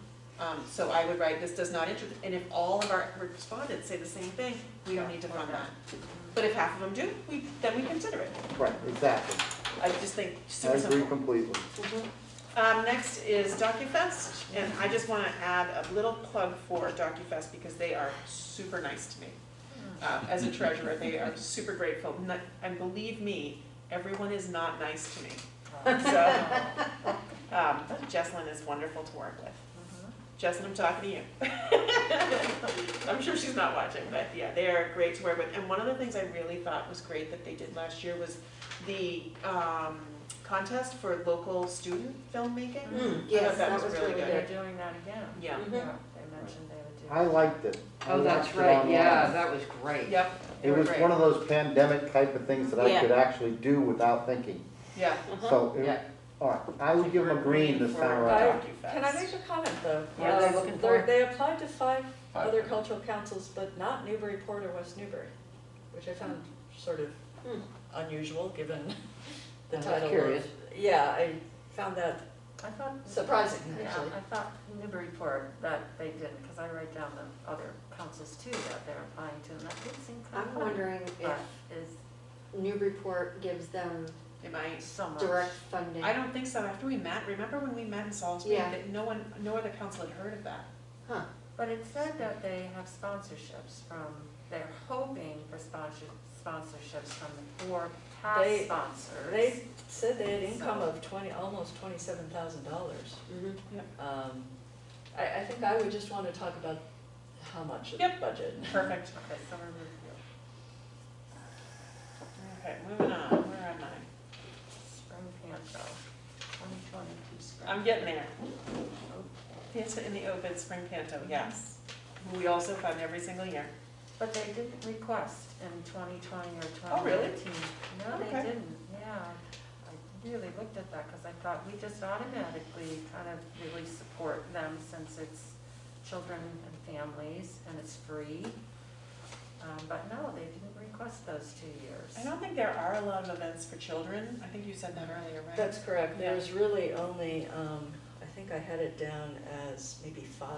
so I would write, this does not interest, and if all of our respondents say the same thing, we don't need to fund that. But if half of them do, then we consider it. Right, exactly. I just think I super agree simple. completely. Next is Ducky Fest, and I just wanna add a little plug for Ducky Fest because they are super nice to me. As a treasurer, they are super grateful, and believe me, everyone is not nice to me. So, Jessalyn is wonderful to work with. Jessalyn, I'm talking to you. I'm sure she's not watching, but yeah, they are great to work with. And one of the things I really thought was great that they did last year was the contest for local student filmmaking. Yes, that that was was really really good. They're doing that again. Yeah. Mhm. Yeah, they mentioned they would do. I liked it. I Oh, that's watched it right, online. yeah, that was great. Yep. they It were was great. one of those pandemic type of things that I Yeah. could actually do without thinking. Yeah. So, Yeah. all right, I would give them a green this time For around. Ducky Fest. Can I make a comment though? What are they looking for? They applied to 5 Five. other cultural councils, but not Newburyport or West Newbury, which I found sort of unusual, given the I was title. curious. Yeah, I found that I thought. surprising, Yeah, actually. I thought Newburyport that they didn't, because I write down the other councils too that they're applying to, and that did seem kind I'm of. wondering But if is Newburyport gives them They might. so much. direct funding. I don't think so. After we met, remember when we met in Salisbury? Yeah. That no other council had heard of that. Huh. But it said that they have sponsorships they're hoping for sponsorships from the 4 past They- sponsors. They said they had income of almost $27,000. Mhm. I think I would just want to talk about how much of the Yep. budget. Perfect. Okay, summer review, Okay, moving on. Where am I? spring panto, 2022 spring. I'm getting there. Pizza in the Open Spring Panto, yes. We also fund every single year. But they didn't request in 2020 or 2018. Oh, really? No, they Okay. didn't, yeah. I really looked at that, because I thought we just automatically kind of really support them since it's children and families and it's free. But no, they didn't request those 2 years. I don't think there are a lot of events for children. I think you said that earlier, right? That's correct. Yeah. There's really only, I think I had it down as maybe 5,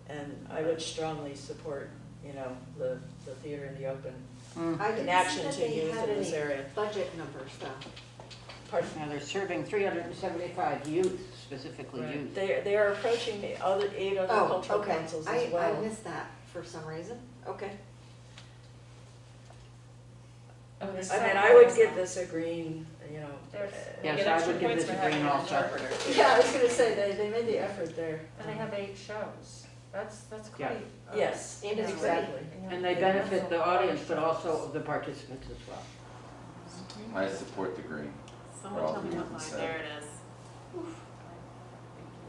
and I would strongly support, you know, the theater in the open. I In didn't action see that to they youth had in this any area. budget numbers though. Pardon? Now, they're serving 375 youth, specifically Right. youth. They are approaching the other 8 other Oh, cultural okay. councils I as well. missed that for some reason. Okay. And there's I mean, some I would also- give this a green, you know. There's- You Yes, get I extra would give points this for a green having an also. interpreter. Yeah, I was gonna say, they made the effort there. And they have 8 shows. That's Yeah. quite. Yes, And it's exactly. Yeah. And they benefit the audience, but also the participants as well. I support the green. Someone tell me what line, Said. there it is.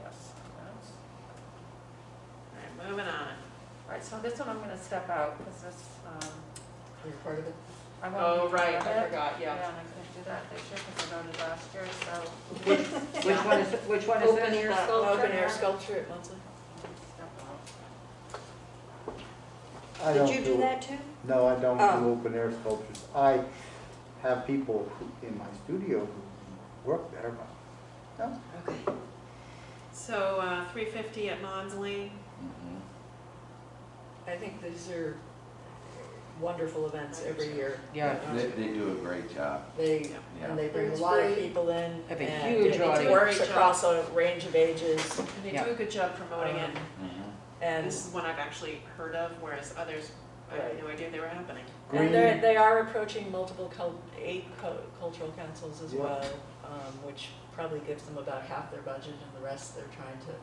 Yes. That's- All right, moving on. All right, so this one I'm gonna step out, because this, You're part of it? I won't Oh, be right, part of I it. forgot, Yeah, yeah. and I couldn't do that this year because I voted last year, so. Which one is Open this? air That sculpture. Open air sculpture at Munson. Step out. I Did don't you do that too? No, I don't Oh. do open air sculptures. I have people in my studio who work there, but no. Okay. So, 350 at Mons Lane. Mhm. I think these are wonderful events every year. Yeah. They do a great job. They, Yeah. and they bring a It's lot of free. people in. Have a and huge it audience. works Great job. across a range of ages. And they Yeah. do a good job promoting it. Mhm. And, This is one I've actually heard of, whereas others, I had Right. no idea they were happening. Green. and they are approaching multiple, 8 cultural councils as Yeah. well, which probably gives them about half their budget, and the rest they're trying to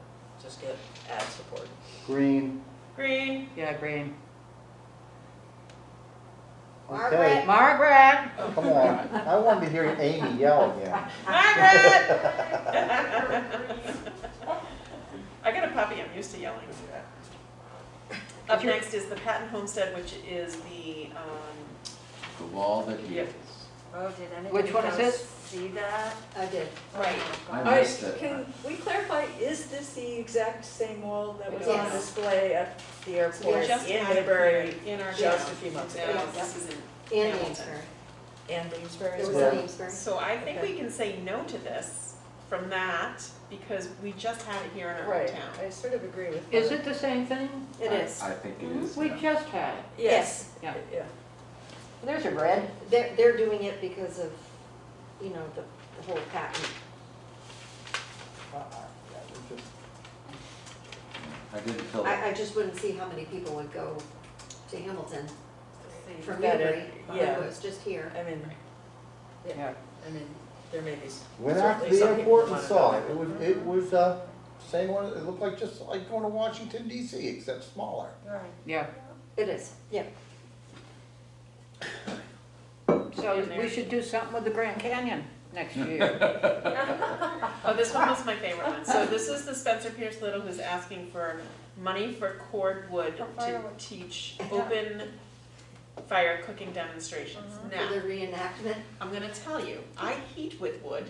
just get ad support. Green, Green. Yeah, green. okay. Margaret! Come on, I wanted to hear Amy yell again. Margaret! I got a puppy, I'm used to yelling. Up next is the Patent Homestead, which is the, The wall that Yep. heals. Oh, did anybody Which one is go this? see that? I did. Right. Oh, I God. missed it. Can we clarify, is this the exact same wall that was on Yes. display at the we airport just in had it Newbury here in our just town. a few months Now, ago? this is in And Hamilton. Amesbury. And Amesbury It as was well? in Amesbury. So I think Okay. we can say no to this from that, because we just had it here in our Right, hometown. I sort of agree with that. Is it the same thing? It is. I think it is. We yeah. just had it. Yes. Yeah. Yeah. There's a red. They're doing it because of, you know, the whole patent. I didn't feel it. I just wouldn't see how many people would go to Hamilton See. from That Newbury, it- when yeah. it was just here. I mean, Yeah. I mean, there may be Went out to certainly the some people airport who and wanna saw go it. there. It was, same one, it looked like just like going to Washington DC, except smaller. Right. Yeah. It is, yeah. So In there. we should do something with the Grand Canyon next year. Oh, this one was my favorite one. So this is the Spencer Pierce Little who's asking for money for cordwood For to firewood. teach open fire cooking demonstrations. For Now, the reenactment. I'm gonna tell you, I heat with wood.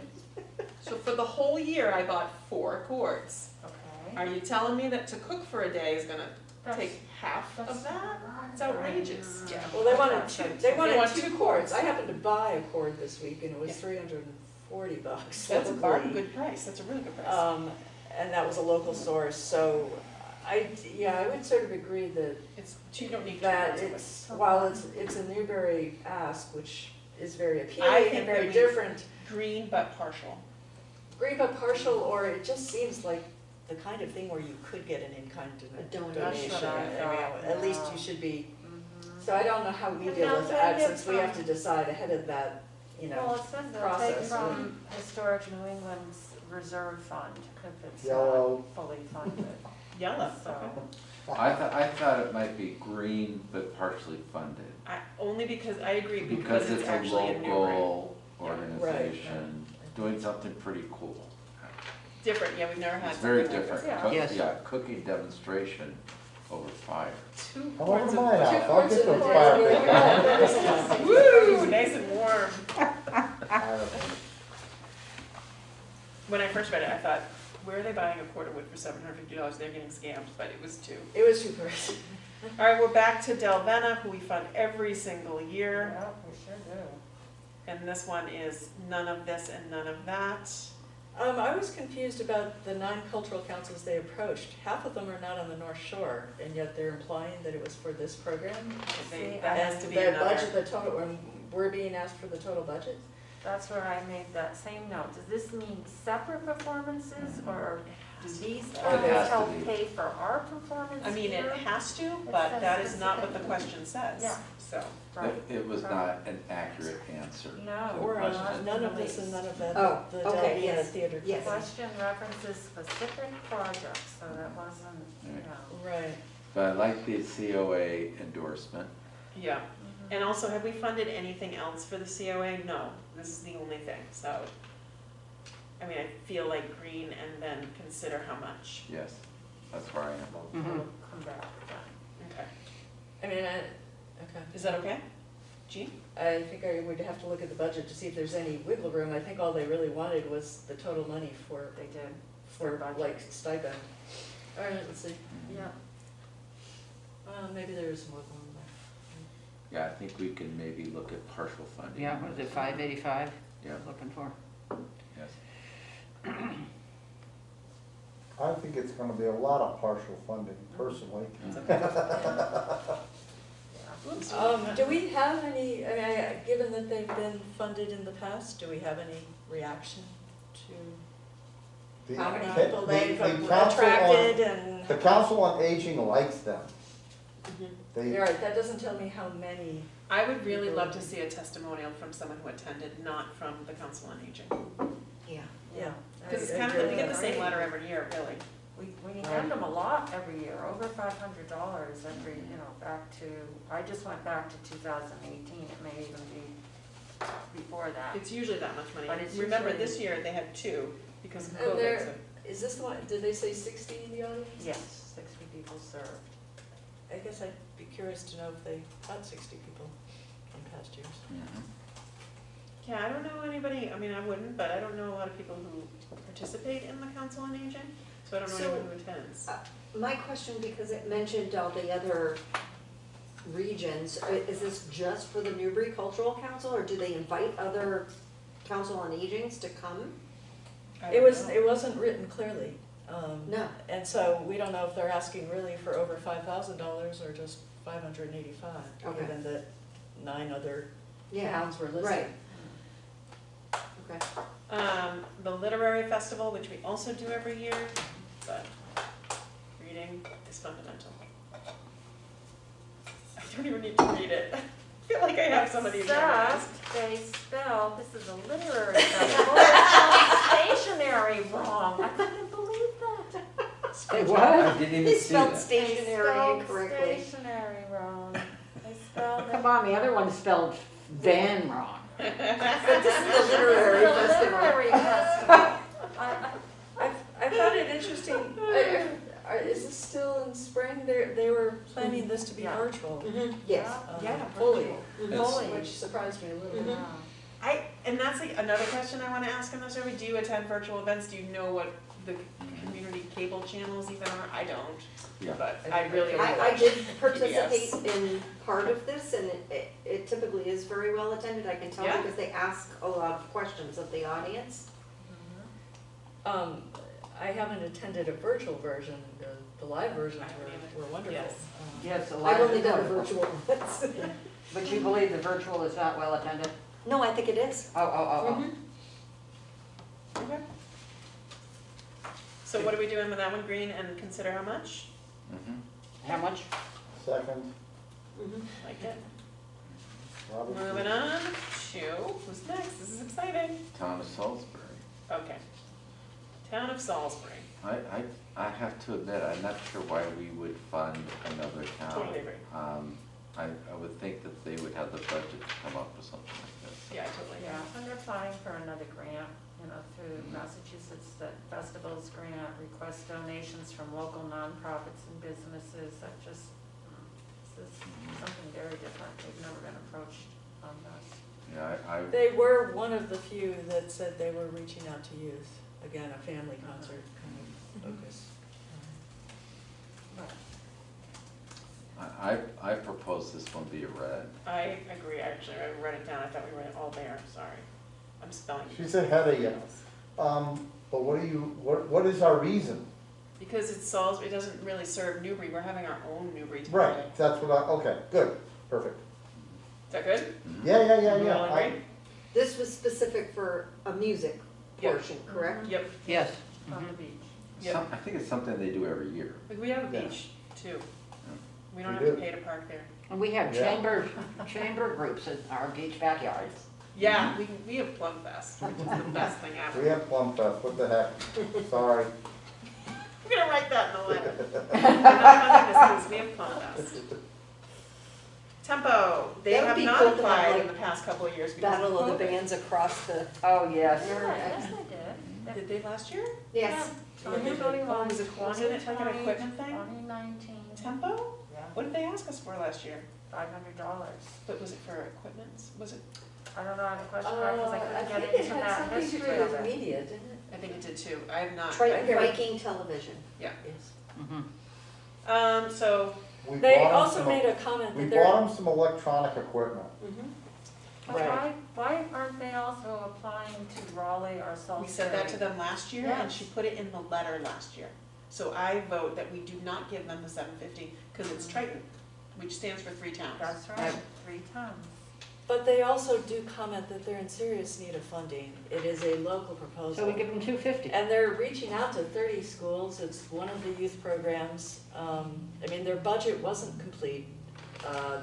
So for the whole year, I bought 4 cords. Okay. Are you telling me that to cook for a day is gonna That's- take half of that's- that? It's outrageous. Yeah. Well, they wanted That's two, right. they They wanted want 2 2 cords. cords. I happened to buy a cord this week and it was Yeah. $340. That's a locally. good price, that's a really good price. And that was a local source, so I would sort of agree that You don't need 2 that cords of wood. it's, while it's a Newbury ask, which is very I appealing think and very that we- different, Green but partial. green but partial, or it just seems like the kind of thing where you could get an in-kind A donation. donation. That's what I thought, At least yeah. you should be, Mhm. so I don't know how we And deal now with they that, get since we have to from- decide ahead of that, you Well, know. it says they'll take process. from Historic New England's reserve fund if it's Yellow. fully funded. Yellow, So, okay. I thought it might be green but partially funded. Only because, I agree, Because because it's it's a actually in Newbury. local Yeah. organization doing something pretty cool. Different, yeah, we've never had It's very something like this. different. Yeah. Yes. Yeah, cooking demonstration over fire. 2 Come quarts over of to my house, I'll quarts get of those the fire day. pits. Woo, nice and warm. Fire pits. When I first read it, I thought, where are they buying a quart of wood for $750? They're getting scammed, but it was 2. It was 2 person. All right, we're back to Delvena, who we fund every single year. Yeah, we sure do. And this one is none of this and none of that. I was confused about the 9 cultural councils they approached. Half of them are not on the North Shore, and yet they're implying that it was for this program. That has to be And the another. budget, the total, when we're being asked for the total budget? That's where I made that same note. Does this mean separate performances, or do these It towns has to help be. pay for our performance I mean, it here? has to, It but says that is not what the specifically. question says. Yeah. So, Right. It was not an accurate answer. No. Or Good on question. none of this and none of that, Oh, the okay, Delvena yes, Theater. yes. The question references specific projects, so that wasn't, you know. Right. But I like the COA endorsement. yeah. And also, have we funded anything else for the COA? No, this is the only thing, so. I mean, I feel like green and then consider how much. Yes, that's where I am. We'll Mhm. come back to that. Okay. I mean, okay. Is that okay? Jean? I think I would have to look at the budget to see if there's any wiggle room. I think all they really wanted was the total money for, They did. for Their budget. like stipend. All right, let's see. Yeah. Maybe there is more going Yeah, I think we can maybe look at partial funding. Yeah, what is it, 585 Yeah, looking for? yes. I think it's gonna be a lot of partial funding personally. It's okay. Yeah. Oops. Do we have any, I mean, given that they've been funded in the past, do we have any reaction to The- how many the- people the- they've the council on- attracted and? The Council on Aging likes them. They, All right, that doesn't tell me how many. I would really love to see a testimonial from someone who attended, not from the Council on Aging. Yeah. Yeah. Because it's I kind of, we agree. get the same letter every year, really. We hand them a lot every year, over $500 every, you know, back to, I just went back to 2018, it may even be before that. It's usually that much money. But it's Remember, usually- this year they had 2 because of And COVID, there- so. Is this the one, did they say 60 in the audience? Yes, 60 people served. I guess I'd be curious to know if they had 60 people in past years. Mhm. Yeah, I don't know anybody, I mean, I wouldn't, but I don't know a lot of people who participate in the Council on Aging, so I don't know So- anyone who attends. My question, because it mentioned all the other regions, is this just for the Newbury Cultural Council, or do they invite other Council on Agings to come? I It don't was, know. it wasn't written clearly. No. And so we don't know if they're asking really for over $5,000 or just 585, Okay. given that 9 other Yeah, towns were listed. right. Okay. The Literary Festival, which we also do every year, but reading is fundamental. I don't even need to read it. I feel like I have some of these memorized. Except they spell, this is a literary festival, they spelled stationery wrong. I couldn't believe that. Say I didn't They even see spelled that. stationery Spelled incorrectly. stationery wrong. They spelled it. Come on, the other one spelled van wrong. But this is the literary The festival. literary festival. I found it interesting. Is this still in spring? They were planning this to be Yeah. virtual. Mhm, yes. Yeah, Fully, It's- which surprised me a little bit. Yeah. And that's like another question I wanna ask in the survey, do you attend virtual events, do you know what the community cable channels even are? I don't, Yeah. but I really would I watch did participate PBS. in part of this, and it typically is very well attended, I can tell, Yeah. because they ask a lot of questions of the audience. I haven't attended a virtual version. The live versions I haven't either. were wonderful. Yes. Yes, a I've lot only of done a wonderful. virtual once. But you believe the virtual is not well attended? No, I think it is. Oh. Mhm. Okay. So what are we doing with that one, green, and consider how much? Mhm. How much? second, Mhm. Like it. Robert. Moving on to, who's next? This is exciting. Town of Salisbury. Okay. Town of Salisbury. I have to admit, I'm not sure why we would fund another town. Totally agree. I would think that they would have the budget to come up with something like this. Yeah, I totally. Yeah, and they're applying for another grant, through Massachusetts that festivals grant, request donations from local nonprofits and businesses. That just, this is something very different. They've never been approached on this. Yeah, They were one of the few that said they were reaching out to youth. Again, a family concert kind of focus. I propose this one be a red. I agree, actually, I wrote it down, I thought we were all there, sorry. I'm spelling. She's ahead of you. But what is our reason? Because it's Salisbury, it doesn't really serve Newbury, we're having our own Newbury town. Right, that's what okay, good, perfect. Is that good? Yeah. We all agree? This was specific for a music Yep. portion, correct? Yep. Yes. On the beach. Yep. I think it's something they do every year. Like, we have a Yeah. beach too. We don't We have to do. pay to park there. And we have Yeah. chamber groups in our beach backyards. Yeah, we have Plum Fest, which is the best thing ever. We have Plum Fest, what the heck? Sorry. We're gonna write that in the letter. We're not funding this because we have Plum Fest. Tempo, they That would have be not cool to have, applied like, in the past couple of years because Battle of the COVID. bands across the, Oh, yes. Yeah, yes, they did. Did they last year? yes. Oh, was it wasn't it like an equipment thing? 2019. Tempo? Yeah, What did they ask us for last year? $500. But was it for equipment? Was it? I don't know, I have a question mark because I I couldn't think get it into had that something to history do of with it. media, didn't it? I think it did too. I have not. Triton I- Viking Television. Yeah. Yes. Mhm. So, We They bought 'em also some- made a comment We that they're. bought them some electronic equipment. But Right. why aren't they also applying to Raleigh or Salisbury? we said that to them last year and Yes. she put it in the letter last year. So I vote that we do not give them the $750 because it's Triton, which stands for 3 towns. That's right, 3 tons. But they also do comment that they're in serious need of funding. It is a local proposal. So we give them $250. And they're reaching out to 30 schools. It's one of the youth programs. I mean, their budget wasn't complete.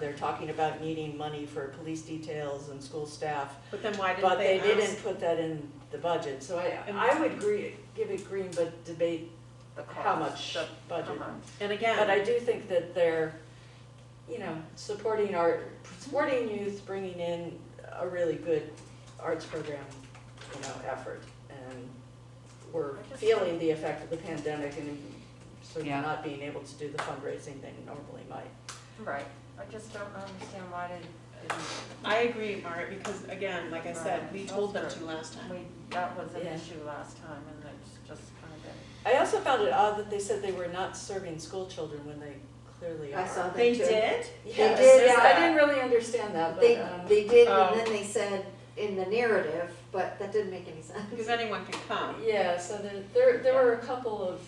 They're talking about needing money for police details and school staff. But then why But they didn't they didn't ask? put that in the budget. So And- I would give it green, but debate The cost. how much the- budget. how much. And again. But I do think that they're, supporting youth, bringing in a really good arts program, effort. And we're feeling the effect of the pandemic and sort of Yeah. not being able to do the fundraising they normally might. Right, I just don't understand why they didn't. I agree, Margaret, because again, like I said, we told them to last time. That was an Yeah. issue last time and it's just kind of been. I also found it odd that they said they were not serving school children when they clearly are. I saw that They too. did? Yeah, did, yeah, I that. didn't really understand that, but, They did, Oh. and then they said in the narrative, but that didn't make any sense. Because anyone can come. yeah, so there were a couple of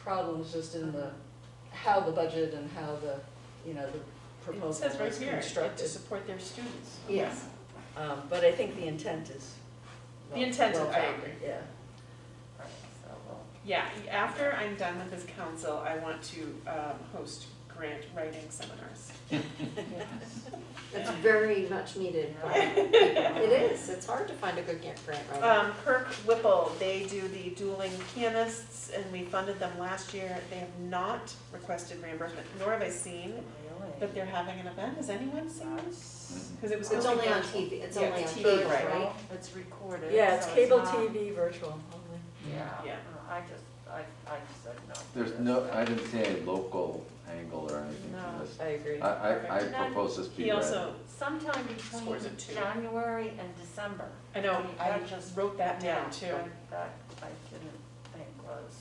problems just in how the budget and how the It proposal says right was here, to constructed. support their students. Yes. But I think the intent is. The intent is- I well-founded, agree. Yeah. Right, so we'll. Yeah, after I'm done with this council, I want to host grant writing seminars. It's very much needed by people. It is, it's hard to find a good grant writer. Perk Whipple, they do the Dueling Pianists, and we funded them last year. They have not requested reimbursement, nor have I seen that they're having an event. Has anyone seen this? Because it was It's supposed to be only on virtual. TV, it's Yeah, only on TV, cable, right. right? It's recorded. Yeah, it's so cable not- TV virtual only. Yeah, Yeah. I said no. to There's this. no, I didn't see any local angle or anything No. to this. I agree. I Perfect. propose this be He red. also, Sometime between Scores it too. January and December. I know, mean, I that just wrote that down yeah, too. That I didn't think was.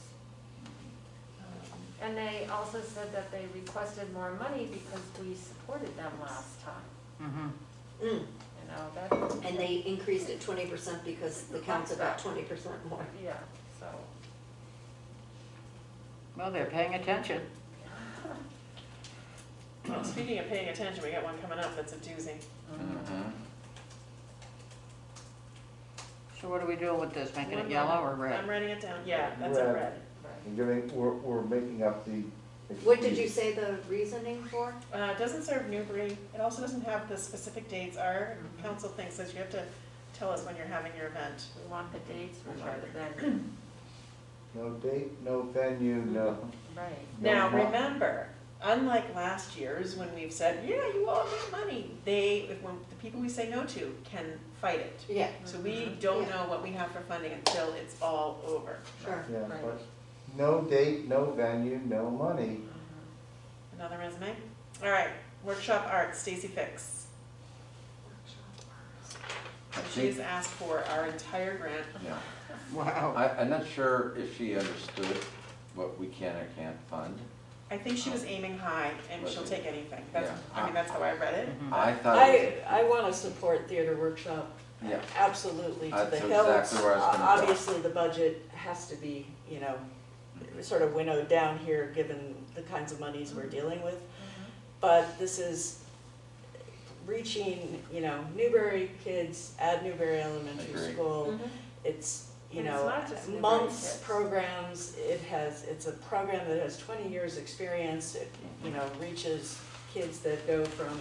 And they also said that they requested more money because we supported them last time, Mhm. Mm. that. And they increased it 20% because the council got 20% more. Yeah, so. Well, they're paying attention. Well, speaking of paying attention, we got one coming up that's a doozy. Mhm. So what are we doing with this? Making it One yellow or moment. red? I'm writing it down, yeah, that's a Red. red. We're making up the. What did you say the reasoning for? It doesn't serve Newbury, it also doesn't have the specific dates. Our council thinks that you have to tell us when you're having your event. We want the dates, we want the venue. No date, no venue, no. Right. no Now, mo- remember, unlike last year's when we've said, yeah, you all need money, when the people we say no to can fight it. Yeah, So we don't Yeah. know what we have for funding until it's all over. sure. Yeah, Right. but no date, no venue, no money. Another resume? All right, workshop art, Stacy Fix. I She has think, asked for our entire grant. yeah. Wow. I'm not sure if she understood what we can or can't fund. I think she was aiming high and she'll take anything. That's, Yeah. I mean, that's how I read it. I thought, it I wanna support theater workshop, was- yeah, absolutely, to the That's hilt. exactly where I was gonna go. Obviously, the budget has to be, you know, sort of winnowed down here, given the kinds of monies we're dealing with. But this is reaching, you know, Newbury kids at Newbury Elementary Agree. School. Mhm. It's, you And it's know, not just Newbury months, kids. programs, it's a program that has 20 years' experience. It, you know, reaches kids that go from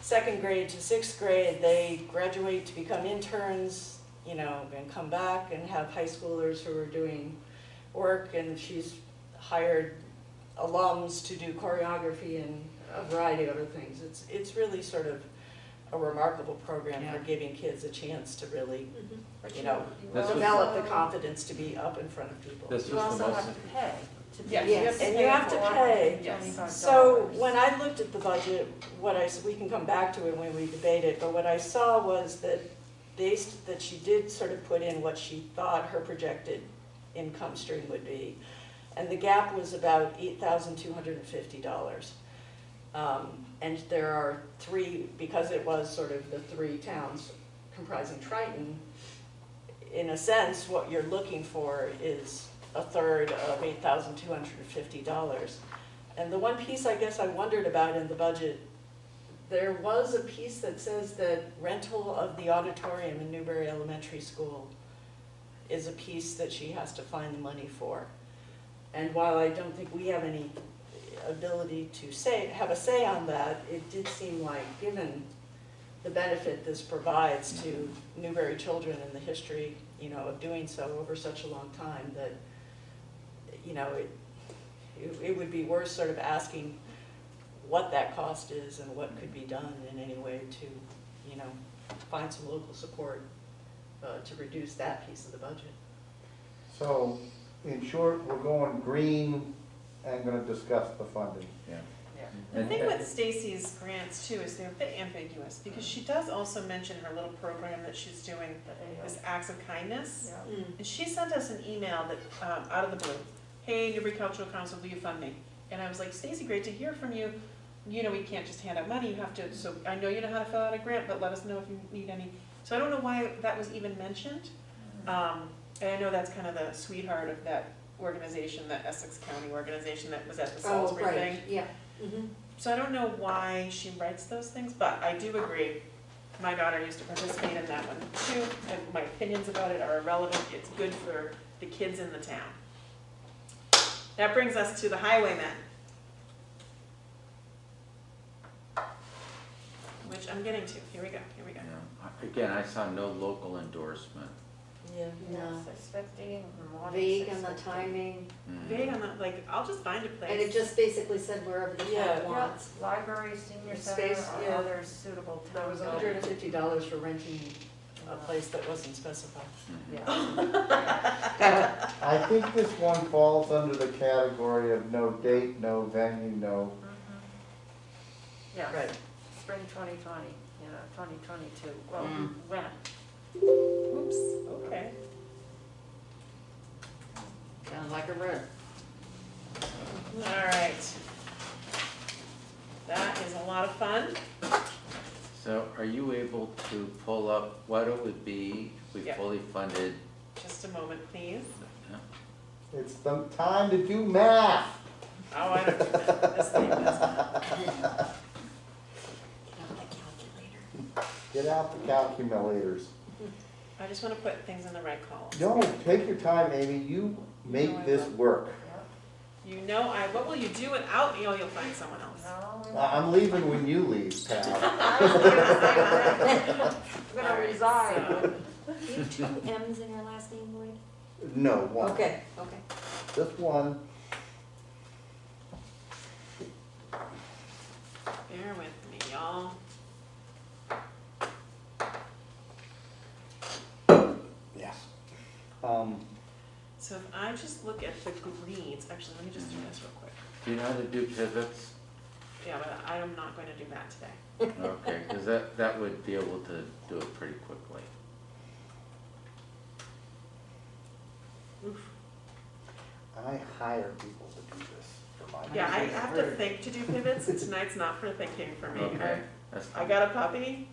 second grade to sixth grade. They graduate to become interns, you know, and come back and have high schoolers who are doing work, and she's hired alums to do choreography and a variety of other things. It's really sort of a remarkable program for Yeah. giving kids a chance to really, But you know, This was- develop the confidence to be up in front of people. this You was the also most, have to pay to be. Yes. Yes. And you have to pay. Yes. So when I looked at the budget, we can come back to it when we debate it, but what I saw was that that she did sort of put in what she thought her projected income stream would be. And the gap was about $8,250. And there are three, because it was sort of the three towns comprising Triton, in a sense, what you're looking for is a third of $8,250. And the one piece I guess I wondered about in the budget, there was a piece that says that rental of the auditorium in Newbury Elementary School is a piece that she has to find the money for. And while I don't think we have any ability to have a say on that, it did seem like, given the benefit this provides to Newbury children and the history, you know, of doing so over such a long time, that, you know, it would be worth sort of asking what that cost is and what could be done in any way to, you know, find some local support to reduce that piece of the budget. So, in short, we're going green and gonna discuss the funding. yeah. The thing with Stacy's grants too is they're a bit ambiguous, because she does also mention her little program that she's doing, this Acts of Kindness. Yeah. And she sent us an email that, out of the blue, hey, Newbury Cultural Council, will you fund me? And I was like, Stacy, great to hear from you. You know, we can't just hand out money, you have to, so I know you know how to fill out a grant, but let us know if you need any. So I don't know why that was even mentioned. And I know that's kind of the sweetheart of that organization, that Essex County organization that was at the Oh, Salisbury thing. right, yeah. Mhm. So I don't know why she writes those things, but I do agree. My daughter used to participate in that one too, and my opinions about it are irrelevant. It's good for the kids in the town. That brings us to the highwaymen, which I'm getting to. Here we go, here we go. Yeah. Again, I saw no local endorsement. Yeah. No. 650, morning Vague on the 650. timing, Mm. Big on that, like, I'll just find a place. and it just basically said wherever the Yeah. town wants. Library, senior Space, center, yeah. or other suitable There town was buildings. $150 for renting a place that wasn't specified. Yeah. I think this one falls under the category of no date, no venue, no, Yeah, Right. spring 2020, 2022, well, Mm. when? Oops, okay. Sounds like a road. All right. That is a lot of fun. So are you able to pull up what it would be if we Yeah. fully funded? Just a moment, please. it's the time to do math. Oh, I don't do that. This thing does not. Get out the calculators. I just want to put things in the right column. No, take your time, Amy, you make this work. You know, what will you do without me? Oh, you'll find someone else. No, I'm leaving when you leave, pal. I'm gonna resign. So, Do you have two M's in your last name, Lloyd? No, one. Okay, okay. Just one. Bear with me, y'all. Yes. So if I just look at the greens, actually, let me just do this real quick. Do you know how to do pivots? Yeah, but I am not going to do that today. Okay, because that would be able to do it pretty quickly. Oof. I hire people to do this for my. Yeah, I business. have to think to do pivots, and tonight's not for thinking for me. Okay, that's I got a puppy.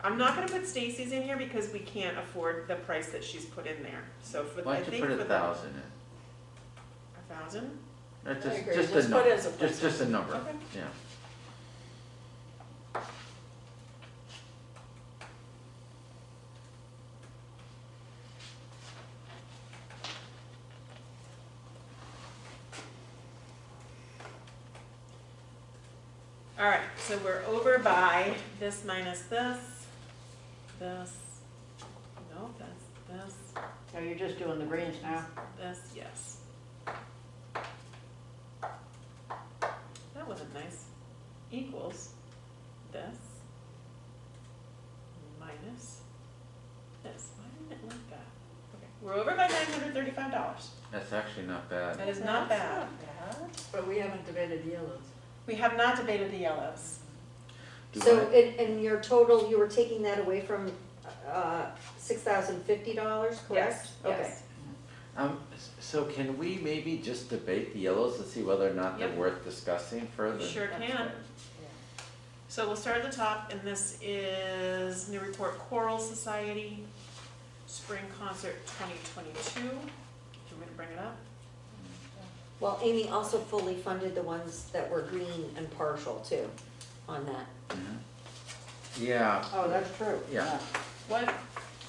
I'm not gonna put Stacy's in here because we can't afford the price that she's put in there, so for, Why I don't you think put for 1,000 in? 1,000? That's I just, agree. just a Let's put it as a number, just a number, Okay. yeah. Alright, so we're over by this minus this, no, that's this, So you're just doing the greens now? this, yes. That wasn't nice. Equals this minus this. Why didn't it like that? Okay, we're over by $935. That's actually not bad. That is not bad. But we haven't debated the yellows. We have not debated the yellows. Do So I- in your total, you were taking that away from $6,050, correct? Yes, Okay. yes. So can we maybe just debate the yellows and see whether or not they're Yep. worth discussing further? We sure can. So we'll start at the top, and this is Newburyport Choral Society, Spring Concert 2022. Do you want me to bring it up? Well, Amy also fully funded the ones that were green and partial too, on that. Mhm. Yeah, Oh, that's true. Yeah. What?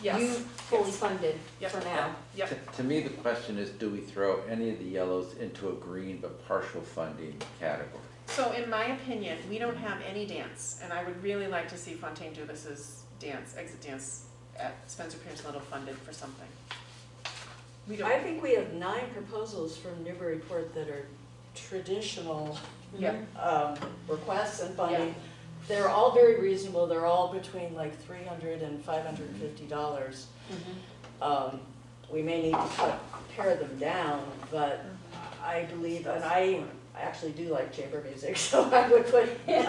Yes. You fully Yes. funded Yep, for now. Yep. to me, the question is, do we throw any of the yellows into a green but partial funding category? So in my opinion, we don't have any dance, and I would really like to see Fontaine Dulas's dance, exit dance at Spencer Pierce Little funded for something. We don't. I think we have 9 proposals from Newburyport that are traditional Yep. requests and funding. They're all very reasonable, they're all between like $300 and $550. We may need to pare them down, but I believe, and I actually do like chamber music, so I would put them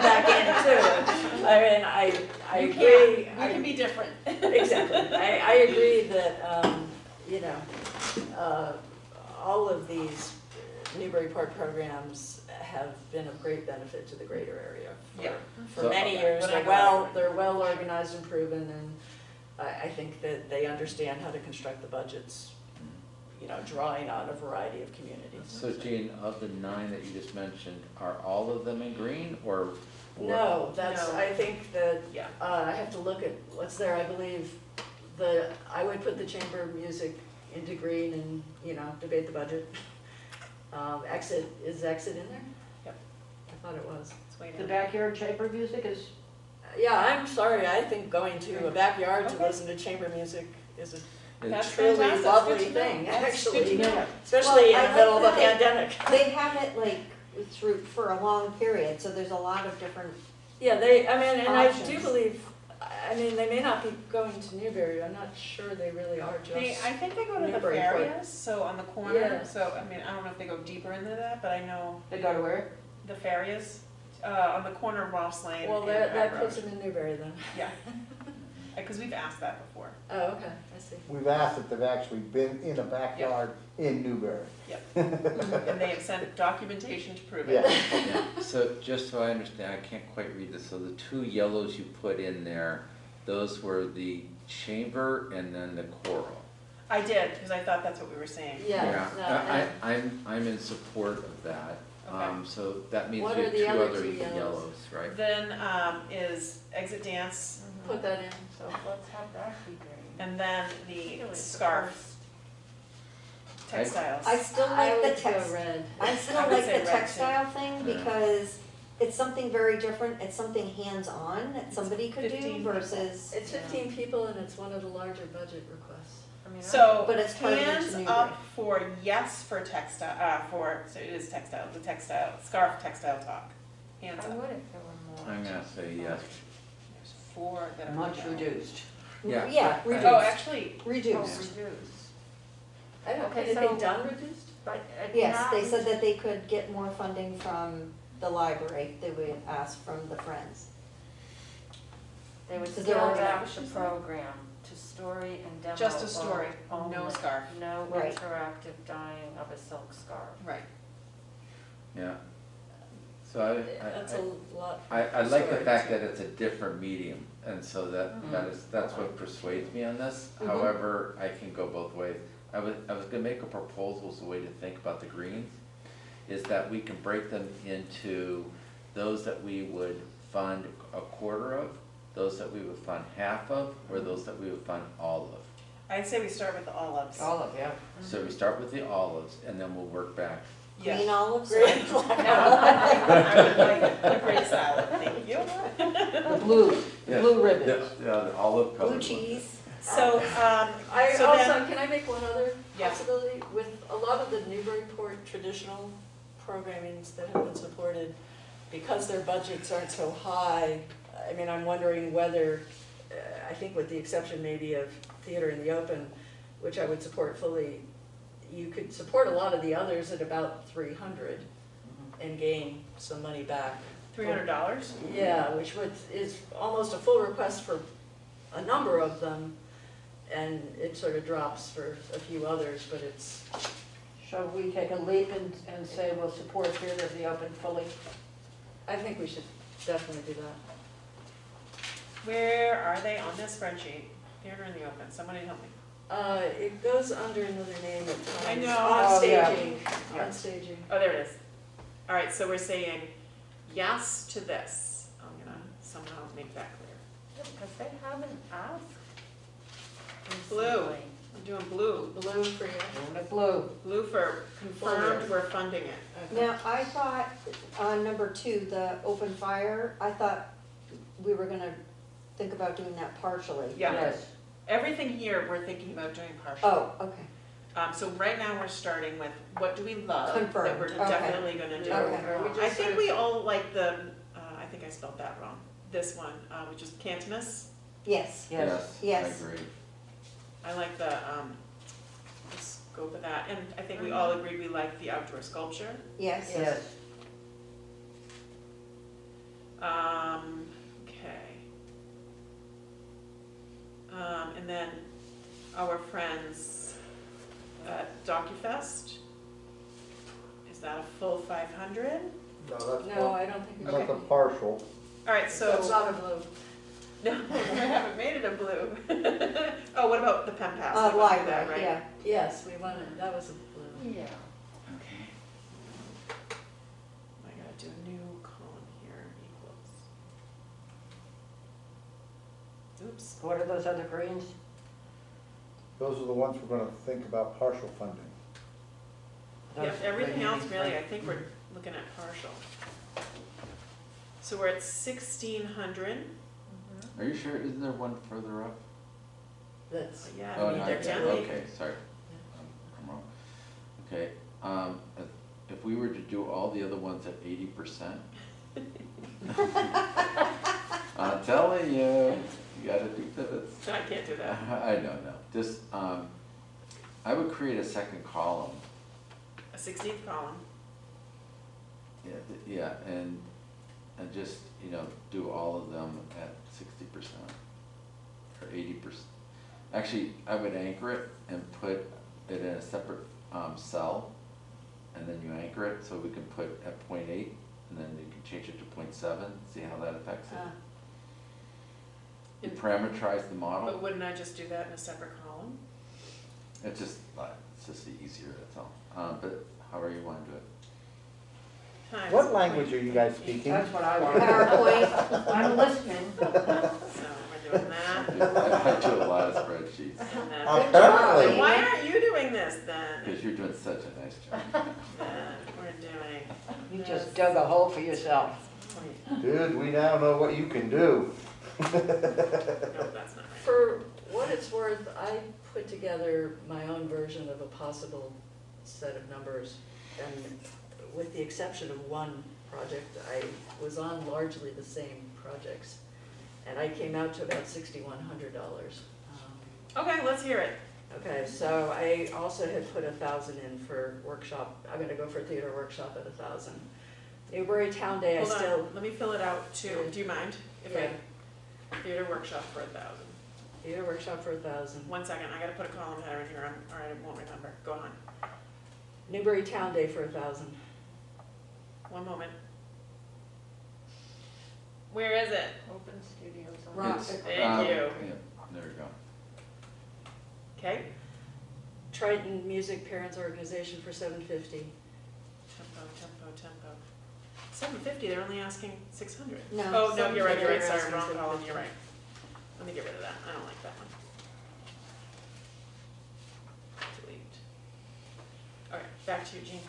back in too. I mean, I You agree. can. We can be different. Exactly. I agree that, all of these Newburyport programs have been of great benefit to the greater area Yeah. for So- many years. But I They're well organized and proven, and I think that they understand how to construct the budgets, drawing on a variety of communities. So Jean, of the 9 that you just mentioned, are all of them in green or? No, No. I think that, Yeah. I have to look at what's there. I believe I would put the chamber music into green and, debate the budget. Is exit in there? Yep. I thought it was. It's way The down. backyard chamber music is, Yeah, I'm sorry, I think going to a backyard to Okay. listen to chamber music is a That's truly fantastic. lovely Good to know. thing, That's good to actually. know. Especially Well, in I the middle of a like that. pandemic. They have it like for a long period, so there's a lot of different, Yeah, and I do Options. believe, they may not be going to Newbury, I'm not sure they really are just. I think they go to the Newburyport. Farias, so on the corner, Yeah. so, I don't know if they go deeper into that, but I know they go to where? the Farias, on the corner of Ross Lane Well, and that High puts Road. them in Newbury then. Yeah, because we've asked that before. Oh, okay, I see. We've asked if they've actually been in a backyard in Newbury. And they have sent documentation to prove it. Yeah. Yeah, so just so I understand, I can't quite read this, so the 2 yellows you put in there, those were the chamber and then the choral? I did, because I thought that's what we were saying. Yeah. no, and- I'm in support of that. Okay. So that means What we are have the 2 other other 2 yellows? yellows, right? Then is exit dance, Put that in. So let's have that be green. and then the scarf textiles. I still I like the would go text. red. I still I would like say the red, too. textile thing Yeah. because it's something very different, it's something hands-on that somebody could 15 do people. versus, It's 15 people and it's one of the larger budget requests. I mean, So, But it's targeted to hands Newbury. up for yes for textile, so it is textile, the textile, scarf textile talk. Hands I up. would if there were more. I'm gonna say yes. There's 4 that are. Much no. reduced. Yeah. yeah, Oh, reduced, actually, Oh, reduced. reduce. I don't, Okay, had so- they done reduced? But Yes, now they we said that they could get more funding from the library, they would ask from the Friends. They would So they're scale already- back the program to story and demo. Just a story, only. no scarf. No Right. interactive dyeing of a silk scarf. right. Yeah. So That's a lot. I like the Story, fact too. that it's a different medium, and so that's what persuades me on this. Mhm. However, I can go both ways. I was gonna make a proposal as a way to think about the greens, is that we can break them into those that we would fund a quarter of, those that we would fund half of, or those that we would fund all of. I'd say we start with the olives. Olive, yeah. So we start with the olives, and then we'll work back. Yes. Green olives? Green. No, I would like a great salad, thank you. Blue, Yeah. blue ribbon. The olive colored Blue one. cheese. So, I so also, then, can I make one other Yeah. possibility? With a lot of the Newburyport traditional programmings that have been supported, because their budgets aren't so high, I mean, I'm wondering whether, I think with the exception maybe of Theater in the Open, which I would support fully, you could support a lot of the others at about 300 and gain some money back. $300? Yeah, which is almost a full request for a number of them, and it sort of drops for a few others, but it's, Shall we take a leap and say we'll support Theater of the Open fully? I think we should definitely do that. Where are they on this spreadsheet? Theater in the Open, somebody help me. It goes under another name at times. I know. On Oh, yeah. staging, Yeah. on staging. Oh, there it is. All right, so we're saying yes to this. I'm gonna somehow make that clear. Because they haven't asked. Blue. recently. We're doing blue. Blue for you. Doing it blue. Blue for confirmed, we're funding it. Okay. Now, I thought, on number 2, the open fire, I thought we were gonna think about doing that partially. Yeah. Yes. Everything here, we're thinking about doing partial. Oh, okay. So right now, we're starting with what do we love that Confirmed, we're okay. definitely gonna do. Okay. Or we just I sort think of- we all like the, I think I spelled that wrong, this one, which is Cantonese. Yes, Yes. Yes. I agree. I like the scope of that, and I think we all agreed we like the outdoor sculpture. yes. Yes. Okay. And then our friends at Ducky Fest, is that a full 500? No, that's No, I don't think we that's a should. partial. All right, So it's so, not a blue. no, I haven't made it a blue. Oh, what about the pen pass? We wanna do that, Library, right? yeah. Yes, we wanted, that was a blue. Yeah. Okay. I gotta do a new column here, equals. Oops. What are those other greens? Those are the ones we're gonna think about partial funding. Yep, Those- everything else really, I think we're looking at partial. So we're at 1,600. Are you sure, isn't there one further up? That's, Yeah, Oh, I mean, no, they're okay, gently. okay, sorry. I'm wrong. Okay, if we were to do all the other ones at 80%. I'm telling you, you gotta do pivots. I can't do that. I don't know, just, I would create a second column. A 16th column. Yeah, and just, do all of them at 60% or 80%. Actually, I would anchor it and put it in a separate cell, and then you anchor it, so we can put at 0.8, and then you can change it to 0.7, see how that affects it. You parameterize the model. But wouldn't I just do that in a separate column? It's just easier, that's all. But however you want to do it. Times What language are you guys 0.8. speaking? That's what I want. PowerPoint, I'm listening. So we're doing that. I do a lot of spreadsheets, And then, Apparently. why aren't you doing this then? because you're doing such a nice job. Then we're doing. You just dug a hole for yourself. point. Dude, we now know what you can do. No, that's not right. For what it's worth, I put together my own version of a possible set of numbers, and with the exception of one project, I was on largely the same projects, and I came out to about $6,100. Okay, let's hear it. Okay, so I also had put 1,000 in for workshop. I'm gonna go for theater workshop at 1,000. Newbury Town Day, I Hold still. on, let me fill it out too. Do you mind if Yeah. theater workshop for 1,000? Theater workshop for 1,000. 1 second, I gotta put a column header in here, or I won't remember. Go on. Newbury Town Day for 1,000. One moment. Where is it? Open studios. on- Right. Thank you. Yeah, there we go. Okay. Triton Music Parents Organization for $750. Tempo. 750, they're only asking 600. No, Oh, no, you're right, they're sorry, asking wrong 750. column, you're right. Let me get rid of that, I don't like that one. Delete. All right, back to you, Jean.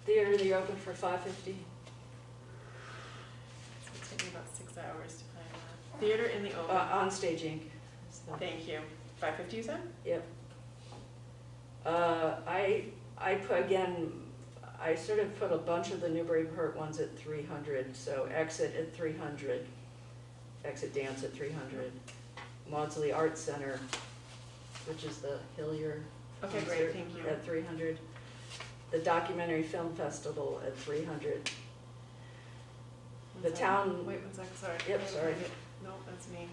Theater, they're open for $550. It's taking about 6 hours to find that. Theater in the open, On Stage Inc. So, thank you. 550 you said? yep. I put, again, I sort of put a bunch of the Newburyport ones at 300, so Exit at 300, Exit Dance at 300, Maudsley Arts Center, which is the Hillier Okay, great, concert, thank you. at 300, the Documentary Film Festival at 300. The town, Wait 1 second, sorry. Yep, I haven't sorry. found it. No, that's me.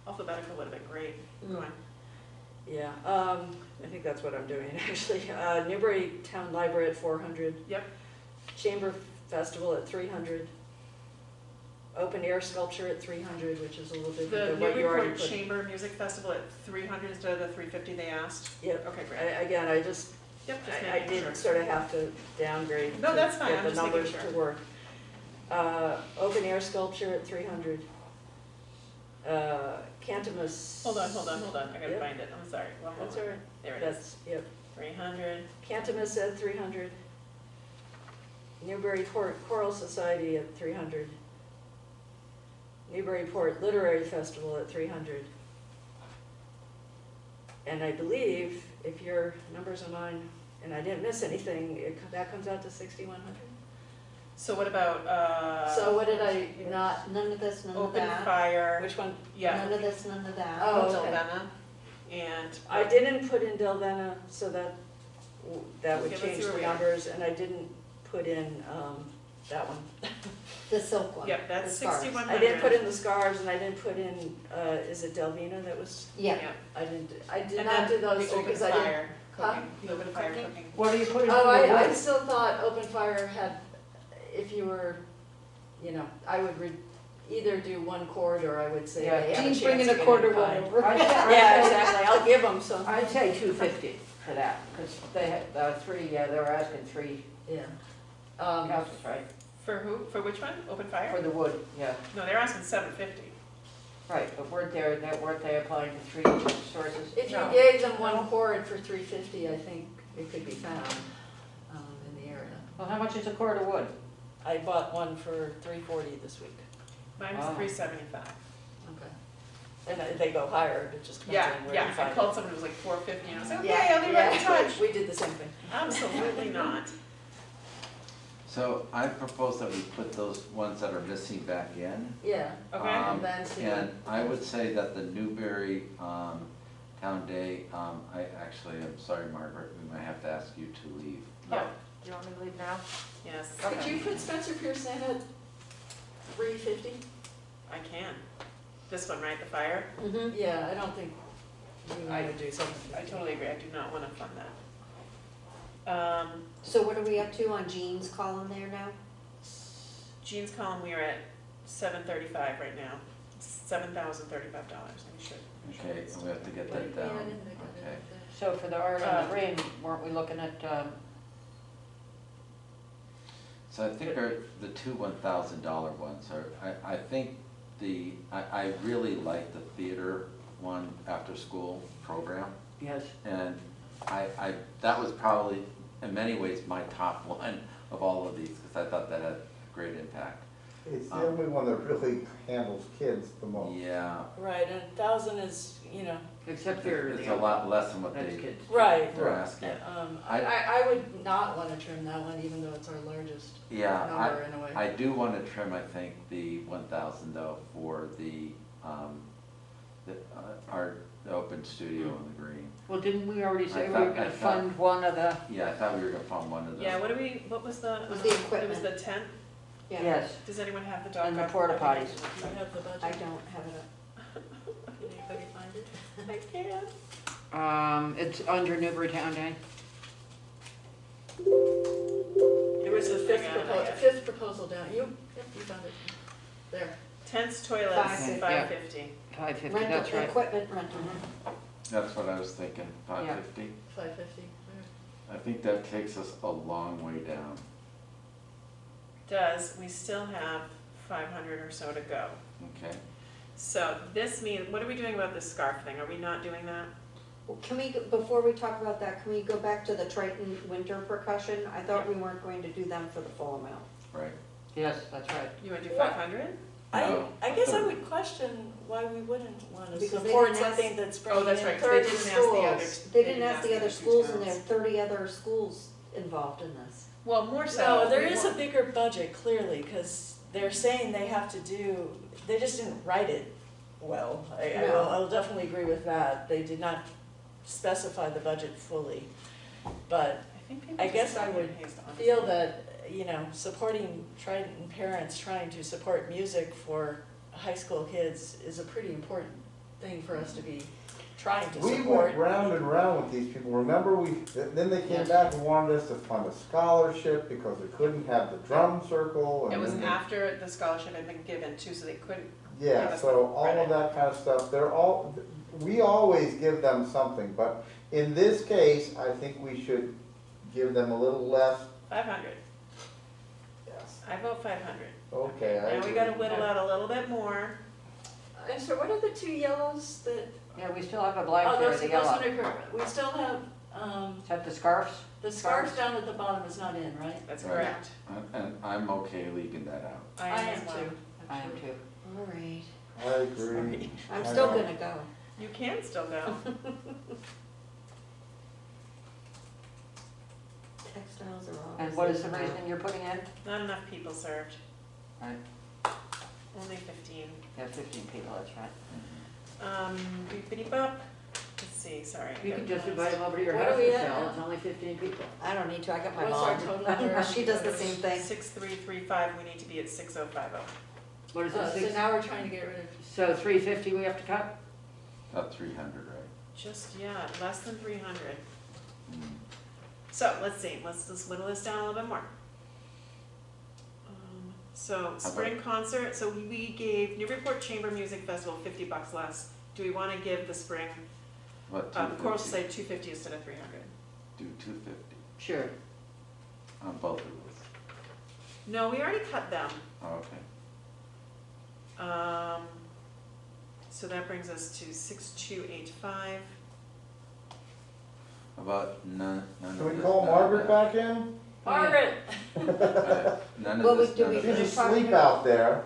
Alphabetical would have been great. Go on. yeah, I think that's what I'm doing, actually. Newbury Town Library at 400. Yep. Chamber Festival at 300. Open Air Sculpture at 300, which is a little different The than what you already Newburyport put. Chamber Music Festival at 300 instead of the 350 they asked? Yep. Okay, great. Again, I just, Yep, just I making sure. did sort of have to downgrade No, to that's fine, get I'm the just making numbers sure. to work. Open Air Sculpture at 300. Cantonese. Hold on, I gotta Yep. find it, I'm sorry, one That's moment. all right. There it is, That's, yep. 300. Cantonese at 300. Newburyport Choral Society at 300. Newburyport Literary Festival at 300. And I believe, if your numbers are mine, and I didn't miss anything, that comes out to 6,100. So what about, So what did I not, None of this, none of Open that. Fire, which one? yeah, None of this, none of that. Oh, Hotel okay. Vena, and. I didn't put in Delvena, so that would Okay, let's change see where the we are. numbers, and I didn't put in that one. The silk one. Yep, that's the scarves. 6,100. I didn't put in the Scarves, and I didn't put in, is it Delvina that was, Yeah. I did And not then do those the three, open because I didn't. fire Huh? cooking, the open fire Cooking? cooking. What do you put in Oh, for the I wood? still thought Open Fire had, if you were, I would either do one chord, or I would say Yeah. they have a Jean's chance bringing to a get quarter in one kind. over. Yeah, exactly, I'll give them some. I'd say 250 for that, because they had three, they were asking three Yeah. councils, right? For who, for which one, open fire? For the wood, yeah, No, they're asking 750. right, but weren't they applying to three sources? If you No. gave them one chord for 350, I think it could be found in the area. Well, how much is a cord of wood? I bought one for 340 this week. Mine Wow. was 375. Okay. And they go higher, it just depends on where you Yeah, I find called it. someone who was like 450, and I was like, Yeah, okay, I'll be right in yeah. touch. We did the same thing. Absolutely not. So I propose that we put those ones that are missing back in. Yeah. Okay. And then see. And I would say that the Newbury Town Day, I'm sorry, Margaret, we might have to ask you to leave. Yeah, Do you want me to leave now? yes, Could you put Spencer Pearson at 350? I can. This one, right, the fire? Mm-hmm. Yeah, I don't think you I- would do something. I totally agree, I do not want to fund that. So what are we up to on Jean's column there now? Jean's column, we are at 735 right now, $7,035, we should. Okay, and we have to get that down. Okay. So for the art and the green, weren't we looking at, So I think the two $1,000 ones are, I think I really like the theater one after school program. yes, And that was probably, in many ways, my top one of all of these, because I thought that had great impact. It's the only one that really handles kids the most. Yeah, Right, and 1,000 is, Except for it's the. a lot less than what That's they, kids. right. they're asking. I would not want to trim that one, even though it's our largest Yeah, number in a way. I do want to trim, I think, the 1,000 though for the art, the open studio on the green. Well, didn't we already say I we thought- were I gonna thought- fund one of the? Yeah, I thought we were gonna fund one of those. Yeah, what was the? It was the It was equipment. the tent? Yeah. Yes, Does anyone have the dog? and the up? porta potties. Do you have the budget? I don't have it. Can anybody find it? I can't. It's under Newburytown Day. It was the I got it. fifth proposal down, you found it. There. Tents, toilets, $550. $550. 550, Rental, that's right. equipment rental. That's what I was thinking, 550. 550. I think that takes us a long way down. We still have 500 or so to go. Okay. So this means, what are we doing about this scarf thing? Are we not doing that? Well, can we, before we talk about that, can we go back to the Triton winter percussion? I thought we weren't going to do them for the full amount. Right. Yes, that's right. You want to do What? 500? No, I guess I third. would question why we wouldn't want to Because they support didn't ask- something that's Oh, bringing that's in right, 'cause they 30 didn't ask the other. schools. They didn't ask the other two schools, and there are towns. 30 other schools involved in this. Well, more so. No, there we is a want- bigger budget, clearly, because they're saying they have to do, they just didn't write it well. I'll definitely agree with that. They did not specify the budget fully. But I think people I just guess I copy would and paste, honestly. feel that, supporting Triton parents trying to support music for high school kids is a pretty important thing for us to be trying to We support. went round and round with these people. Remember, then they came Yes. back and wanted us to fund a scholarship because they couldn't have the drum circle. It And was then they- after the scholarship had been given too, so they couldn't. Yeah, give us so the all credit. of that kind of stuff, we always give them something, but in this case, I think we should give them a little less. 500. Yes. I vote 500. Okay, I Now we gotta agree. whittle out a little bit more. And so what are the two yellows that, Yeah, we still have a blank oh, there, those the are yellow. we still have, Is that the scarves? the scarf down at the bottom is not in, right? That's Right. correct. And I'm okay leaving that out. I am as well. too. I am too. All right. I agree. I'm I still know. gonna go. You can still go. Textiles are all. And what is the reason you're putting in? Not enough people served. Right. Only 15. Yeah, 15 people, that's right. Beepity bop. Let's see, sorry. I You got can just lost. invite them over to your What are house we and at sell, now? it's only 15 people. I don't need to, I got my What's our mom. total number? She does the same thing. 6335, we need to be at 6050. What is So it, 6? now we're trying to get rid of, So 350 we have to cut? About 300, right? Just, yeah, less than 300. Mm. So, let's see, let's just whittle this down a little bit more. So, spring concert, so we gave Newburyport Chamber Music Festival $50 less. Do we wanna give the spring, What, the choral 250? society 250 instead of 300? Do 250 Sure. on both of those. No, we already cut them. Oh, okay. So that brings us to 6285. About none of Can we this, call none of Margaret that. back in? Margaret! None Well, of this, do none we of She's that. finish talking asleep about- out there.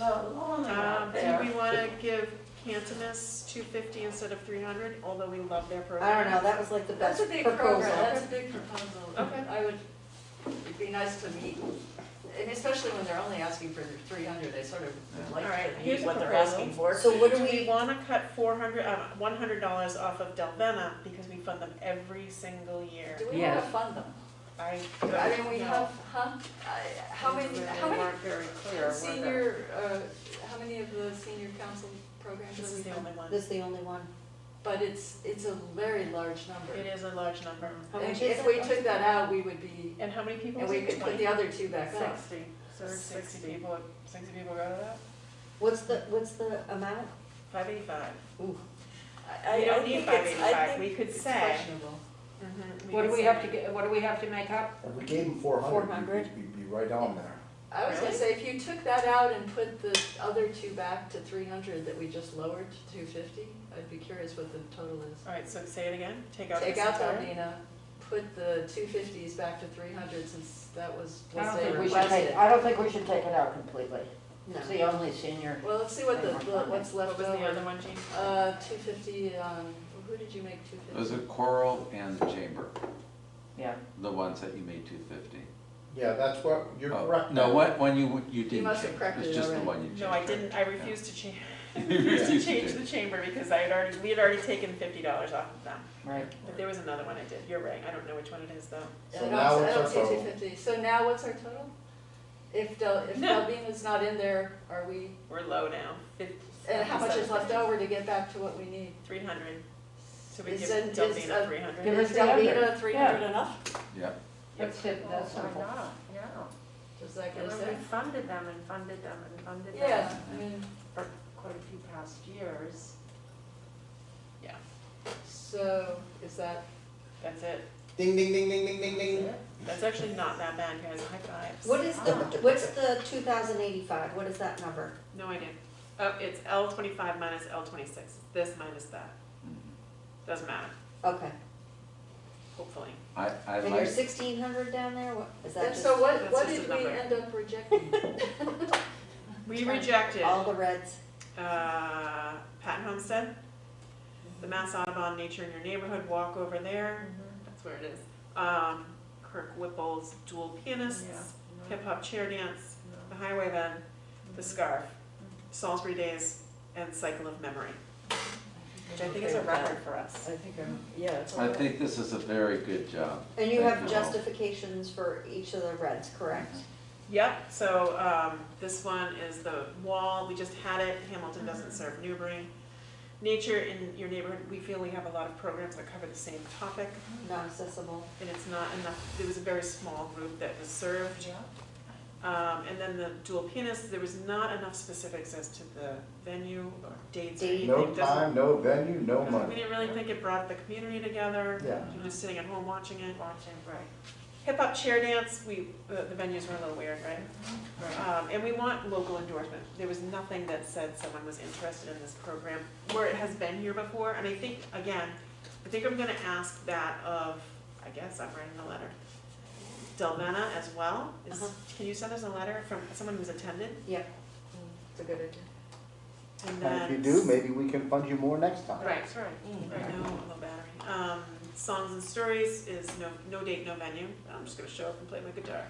Do we wanna give Cantonese 250 instead of 300, although we love their program? I don't know, that was like the That's best a big proposal. program, that's a big proposal. Okay. It'd be nice to meet, and especially when they're only asking for 300, I sort of would like All right, to here's meet a what they're proposal. asking for. So what do Do we we, wanna cut $100 off of Delvena, because we fund them every single year? Do we Yes. want to fund them? I I mean, we don't have, know. how many weren't very clear, were they? senior, how many of the senior council programs This are is we the funding? only one. this is the only one. But it's a very large number. It is a large number. How And much is if it? we took that out, we would be, And how many people? and is we it? could put 20? the other two back up. 60, so it's 60 people, 60 people go to that? What's the amount? 585. Ooh, We don't need think it's- 585, we could it's say. questionable. What do we have to get, what do we have to make up? If we gave them 400, 400? we'd be right on there. I was gonna Really? say, if you took that out and put the other two back to 300 that we just lowered to 250, I'd be curious what the total is. All right, so say it again, take out Take this out entire. Delvina, put the 250s back to 300 since that was I what don't they think we should take, requested. I don't think we should take it out completely. No. It's the only senior. Well, let's see what what's left What was over. the other one, Jean? 250 on, who did you make It was 250? a choral and the chamber, Yeah. the ones that you made 250. Yeah, that's what, you're correct. No, when you didn't must have change, corrected it's it just the already. one you changed. No, I right? didn't, I refused to change, I You refused to refused to change change. the chamber because we had already taken $50 off of them. Right. But there was another one I did, you're right, I don't know which one it is though. So I now don't, what's I don't our see total? 250. So now what's our total? If No. Delvina's not in there, are we, We're low now, and how much is left over to get back to what we need? 300, so we Is give it- Delphina 300. Give her Is 300. Delvina 300 enough? Yep. That's it, that's Why simple. not? Yeah. Does that get And us we there? funded them and funded them and funded them. Yeah, I mean, For quite a few past years. Yeah, so is that, that's it. Ding, ding, ding, ding, ding, ding, That's ding. it. That's actually not that bad, guys, high fives. What's the 2,085, what is that number? No idea. Oh, it's L25 minus L26, this minus that, doesn't matter, Okay, hopefully. I and you're like, 1,600 down there, what, is that and just so what that's just did a we number. end up rejecting? We rejected all the reds? Patent Homestead, the Mass Audubon Nature in Your Neighborhood, walk over there, that's where it is. Kirk Whipple's Dual Pianists, Yeah. Hip Hop Chair Dance, the Highwaymen, the Scarf, Salisbury Days, and Cycle of Memory, which I think is a record for us. I think yeah, it's I all right. think this is a very good job. And you Thank have you all. justifications for each of the reds, correct? Yep, so this one is the wall, we just had it, Hamilton doesn't serve Newbury. Nature in your neighborhood, we feel we have a lot of programs that cover the same topic, Not accessible. and it's not enough, there was a very small group that was served. Yeah. And then the dual pianists, there was not enough specifics as to the venue or dates or Date. anything. No Doesn't- time, no venue, no We money. didn't really think it brought the community together. Yeah. You were just sitting at home watching it. Watching, right. Hip hop chair dance, the venues were a little weird, right? And we want local endorsement. There was nothing that said someone was interested in this program where it has been here before. And I think, again, I'm gonna ask that of, I guess I'm writing a letter, Delvena as well. Can you send us a letter from someone who's attended? Yeah. It's a good idea. And then. And if you do, maybe we can fund you more next time. Right. That's right. No, low battery. Songs and stories is no date, no venue. I'm just gonna show up and play my guitar.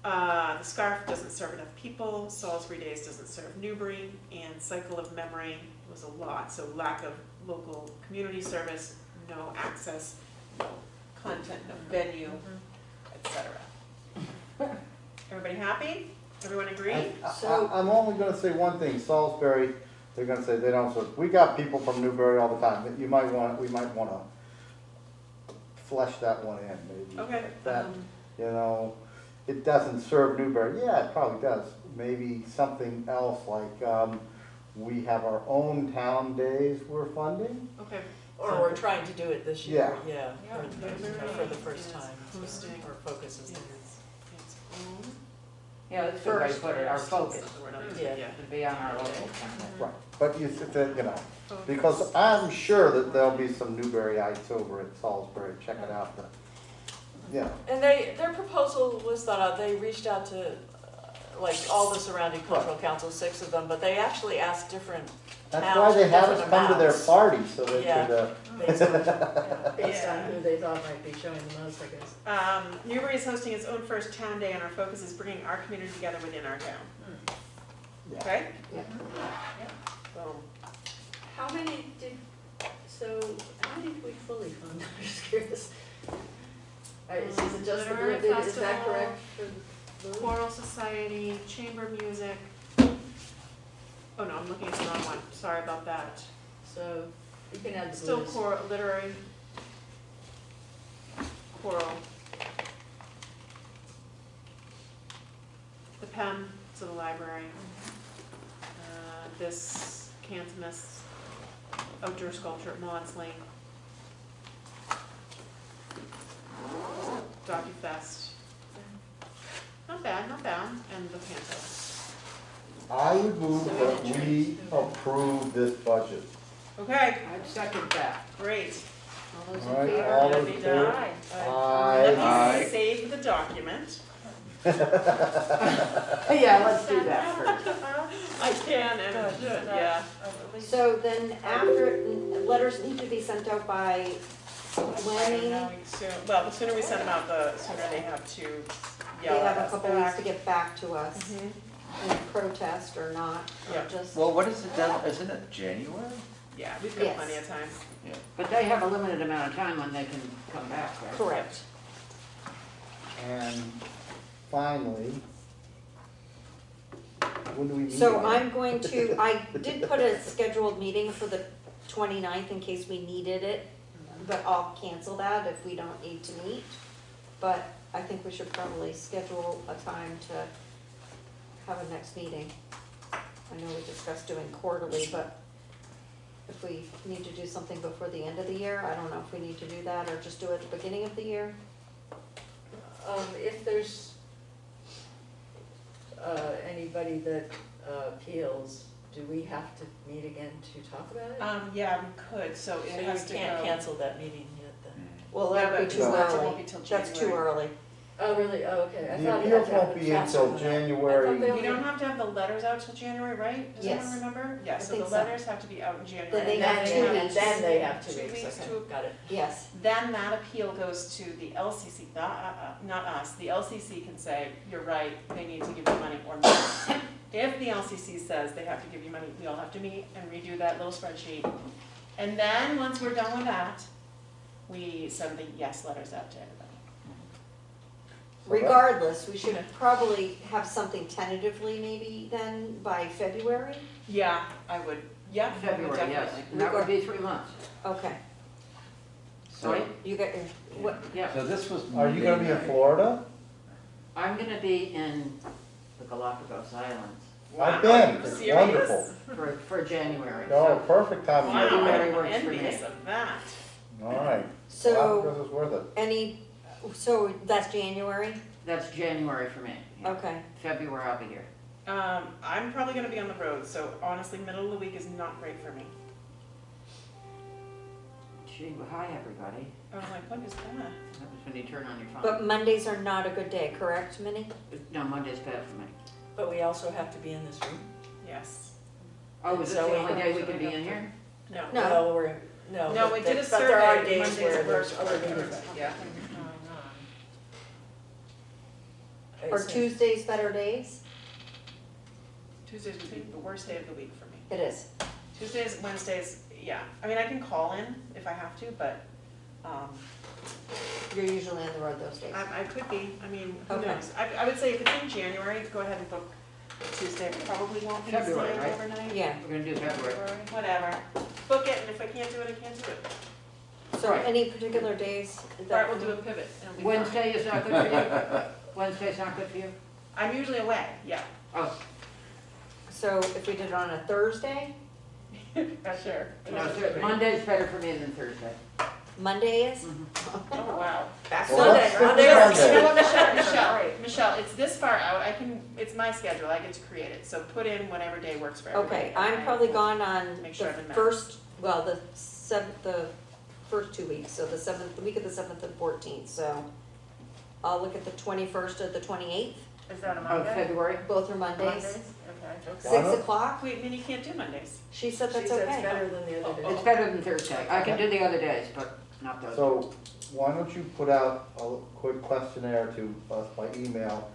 The Scarf doesn't serve enough people, Salisbury Days doesn't serve Newbury, and Cycle of Memory was a lot, so lack of local community service, no access, no content, no venue, etc. Everybody happy? Everyone agree? I'm only gonna say one thing, Salisbury, they're gonna say they don't serve, we got people from Newbury all the time, we might wanna flesh that one in, maybe. Okay. That, you know, it doesn't serve Newbury, yeah, it probably does, maybe something else, like, we have our own town days we're funding. Okay. Or we're trying to do it this year, Yeah. yeah, for the first time. so Hosting. Our focus is there. Its own. Yeah, that's a good way to put it, our focus, That's the word I'm Yeah. using, yeah. to be on our local content. Right, but you know, because I'm sure that there'll be some Newburyites over at Salisbury, check it out, but, yeah. And their proposal was thought out, they reached out to, like, all the surrounding cultural councils, 6 of them, but they actually asked different That's towns why they for have us different come to their amounts. party, so they Yeah. could, Based on, Yeah. who they thought might be showing the most, I guess. Newbury is hosting its own first town day, and our focus is bringing our community together within our town. Yeah. Okay? Yeah. Boom. How many did we fully fund? I'm just curious. Is it just the Literary group, is that festival, correct for the Choral Society, Chamber Music. Oh no, I'm looking at the wrong one. Sorry about that. So you can add the Still blues. choral, literary. Choral. The Pen, to the library. This Cantonese outdoor sculpture at Maud's Lane. Ducky Fest. Not bad, not bad. And the Panto. I would move that we approve this budget. Okay, I'd second that. great. All those All in right, favor? all those That'd be in done. favor? Let Aye. me save the document. Yeah, let's do that first. I can and I Good, should, so yeah. at least- So then after, letters need to be sent out by when, Amy? Well, the sooner we send them out, the sooner they have to They yell at have a us couple weeks back. to get back to us Mhm. and protest or not, or Yeah. just. Well, what is the deadline, isn't it January? Yeah, we've got Yes. plenty of time. But they have a limited amount of time when they can come back, right? Correct. And finally, when do we meet So again? I'm going to, I did put a scheduled meeting for the 29th in case we needed it, but I'll cancel that if we don't need to meet. But I think we should probably schedule a time to have a next meeting. I know we discussed doing quarterly, but if we need to do something before the end of the year, I don't know if we need to do that or just do it at the beginning of the year. If there's, anybody that appeals, do we have to meet again to talk about it? Yeah, we could, so So it you has to go. can't cancel that meeting yet then? Well, Yeah, that'd but be too it won't early. be till That's too January. early. Oh, really? Oh, okay. I The thought you had appeals to have won't it be faster until than that. January. I thought they You only- don't have to have the letters out till January, right? Does Yes. anyone remember? Yeah, I so think the so. letters have to be out in January. Then they and have then 2 have weeks. Then they have 2 2 weeks, weeks okay, to got it. Yes. Then that appeal goes to the LCC, not us. The LCC can say, you're right, they need to give you money or not. If the LCC says they have to give you money, we all have to meet and redo that little spreadsheet. And then, once we're done with that, we send the yes letters out to everybody. Regardless, we should probably have something tentatively maybe then by February? Yeah, I would, yeah, I would February, yes, definitely. and that would be 3 months. Okay. So, You got your, what, Yeah, so this was Are you gonna be in Monday night. Florida? I'm gonna be in the Galapagos Islands I've Wow, been, are you it's serious? wonderful. for January. Oh, perfect time of Wow, year. February I'm works for me. envious of that. All right. so Galapagos is worth it. so that's January? That's January for me. yeah. Okay. February I'll be here. I'm probably gonna be on the road, so honestly, middle of the week is not great for me. Gee, well, hi, everybody. I was like, what is that? That was when you turn on your phone. But Mondays are not a good day, correct, Minnie? No, Monday's bad for me. But we also have to be in this room? Yes. Oh, is this So the we- only day we can be in here? No. No. No, No, we but did a but there are survey, days Mondays where work there's for other everybody. meetings. Yeah. Are Tuesdays better days? Tuesdays would be the worst day of the week for me. It is. Tuesdays, Wednesdays, yeah. I mean, I can call in if I have to, but, You're usually on the road those days. I could be, I mean, who Okay. knows? I would say if it's in January, go ahead and book Tuesday, probably won't be February, staying right? overnight. Yeah. We're gonna do February. Whatever, book it, and if I can't do it, I can't do it. So Right. any particular days All that? right, we'll do a pivot, and it'll be fine. Wednesday is not good for you? Wednesday's not good for you? I'm usually away, yeah. Oh, So if we did it on a Thursday, Sure. no, Monday's better for me than Thursday. Monday is? Oh, wow. That's Well, Sunday. let's Monday fix works. Sunday. You know what, Michelle, it's this far out, it's my schedule, I get to create it, so put in whatever day works for everybody. Okay, I'm probably gone on Make sure the I'm in Mass. first, well, the first 2 weeks, so the week of the 7th and 14th, so I'll look at the 21st or the 28th, Is that a Of Monday? February? both are Mondays. Okay. 6 o'clock, Wait, Minnie can't do Mondays. she said She that's said it's okay. better than the other It's day. better than Thursday. I can do the other days, but not those. So why don't you put out a quick questionnaire to us by email,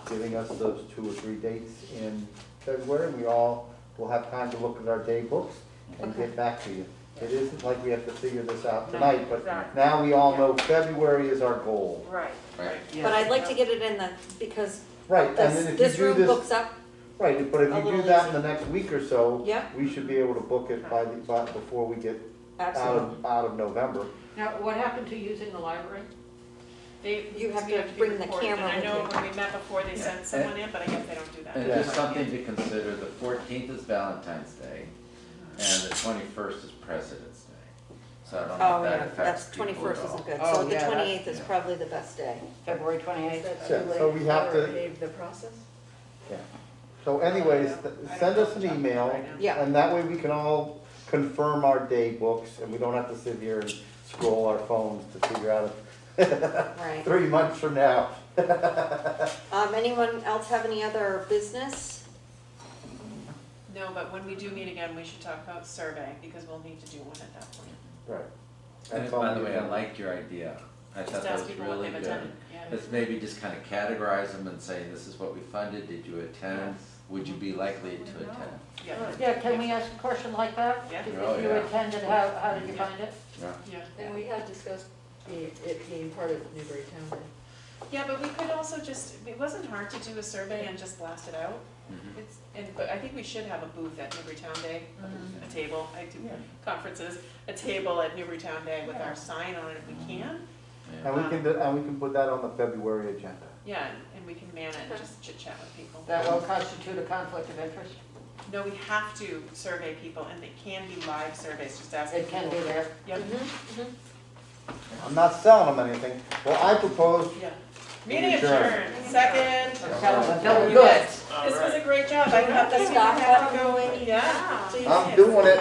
giving us those 2 or 3 dates in February, and we all will have time to look at our day books and Okay. get back to you. It isn't like we have to figure this out No. tonight, but Exactly. now we all know February is our goal. Right. Right. Yeah. But I'd like to get it in because Right, and then if this you do room this, books up, right, but if a you do little that in easy. the next week or so, Yep. we should be able to book it by before we get absolutely. out of November. Now, what happened to using the library? You have we to be bring the recorded, camera And I with know you. when we met before, they sent someone in, but I guess they don't do that. And Yeah. just something to consider, the 14th is Valentine's Day, and the 21st is President's Day. So I don't know Oh, if that yeah, affects that's, people 21st at all. isn't good, Oh, so the yeah, 28th is yeah. probably the best day. February Is 28th? that Yeah, too so late we have for to- the process? So anyways, I don't send know us an the job email, right now. Yeah, and that way we can all confirm our day books, and we don't have to sit here and scroll our phones to figure out Right. 3 months from now. Anyone else have any other business? No, but when we do meet again, we should talk about survey, because we'll need to do one at that point. Right. And That's by all the we way, I can- liked your idea. I Just thought that ask was people what really they've good. attended, yeah. Let's maybe just kind of categorize them and say, this is what we funded, did you attend? Yes. Would you be likely to attend? Yeah. Yeah, can we ask a question like that? Yeah. If Oh, you yeah. attended, how did you Yeah. find it? Yeah. Yeah. And we had discussed it being part of Newbury Town Day. Yeah, but we could also just, it wasn't hard to do a survey and just blast it out. Mhm. But I think we should have a booth at Newburytown Day, Mhm. a table, I do Yeah. conferences, a table at Newburytown Day with our sign on it if we can. Yeah. And we can put that on the February agenda. Yeah, and we can man it and just chit chat with people. That will constitute a conflict of interest? No, we have to survey people, and they can be live surveys, just ask people. It can be there. Yep, I'm not selling them anything. Well, I propose, yeah. Meeting Adjourn. adjourned, second. Double good. This was a great job, I have to see Stop what happened button going, yeah. Yeah. I'm doing it.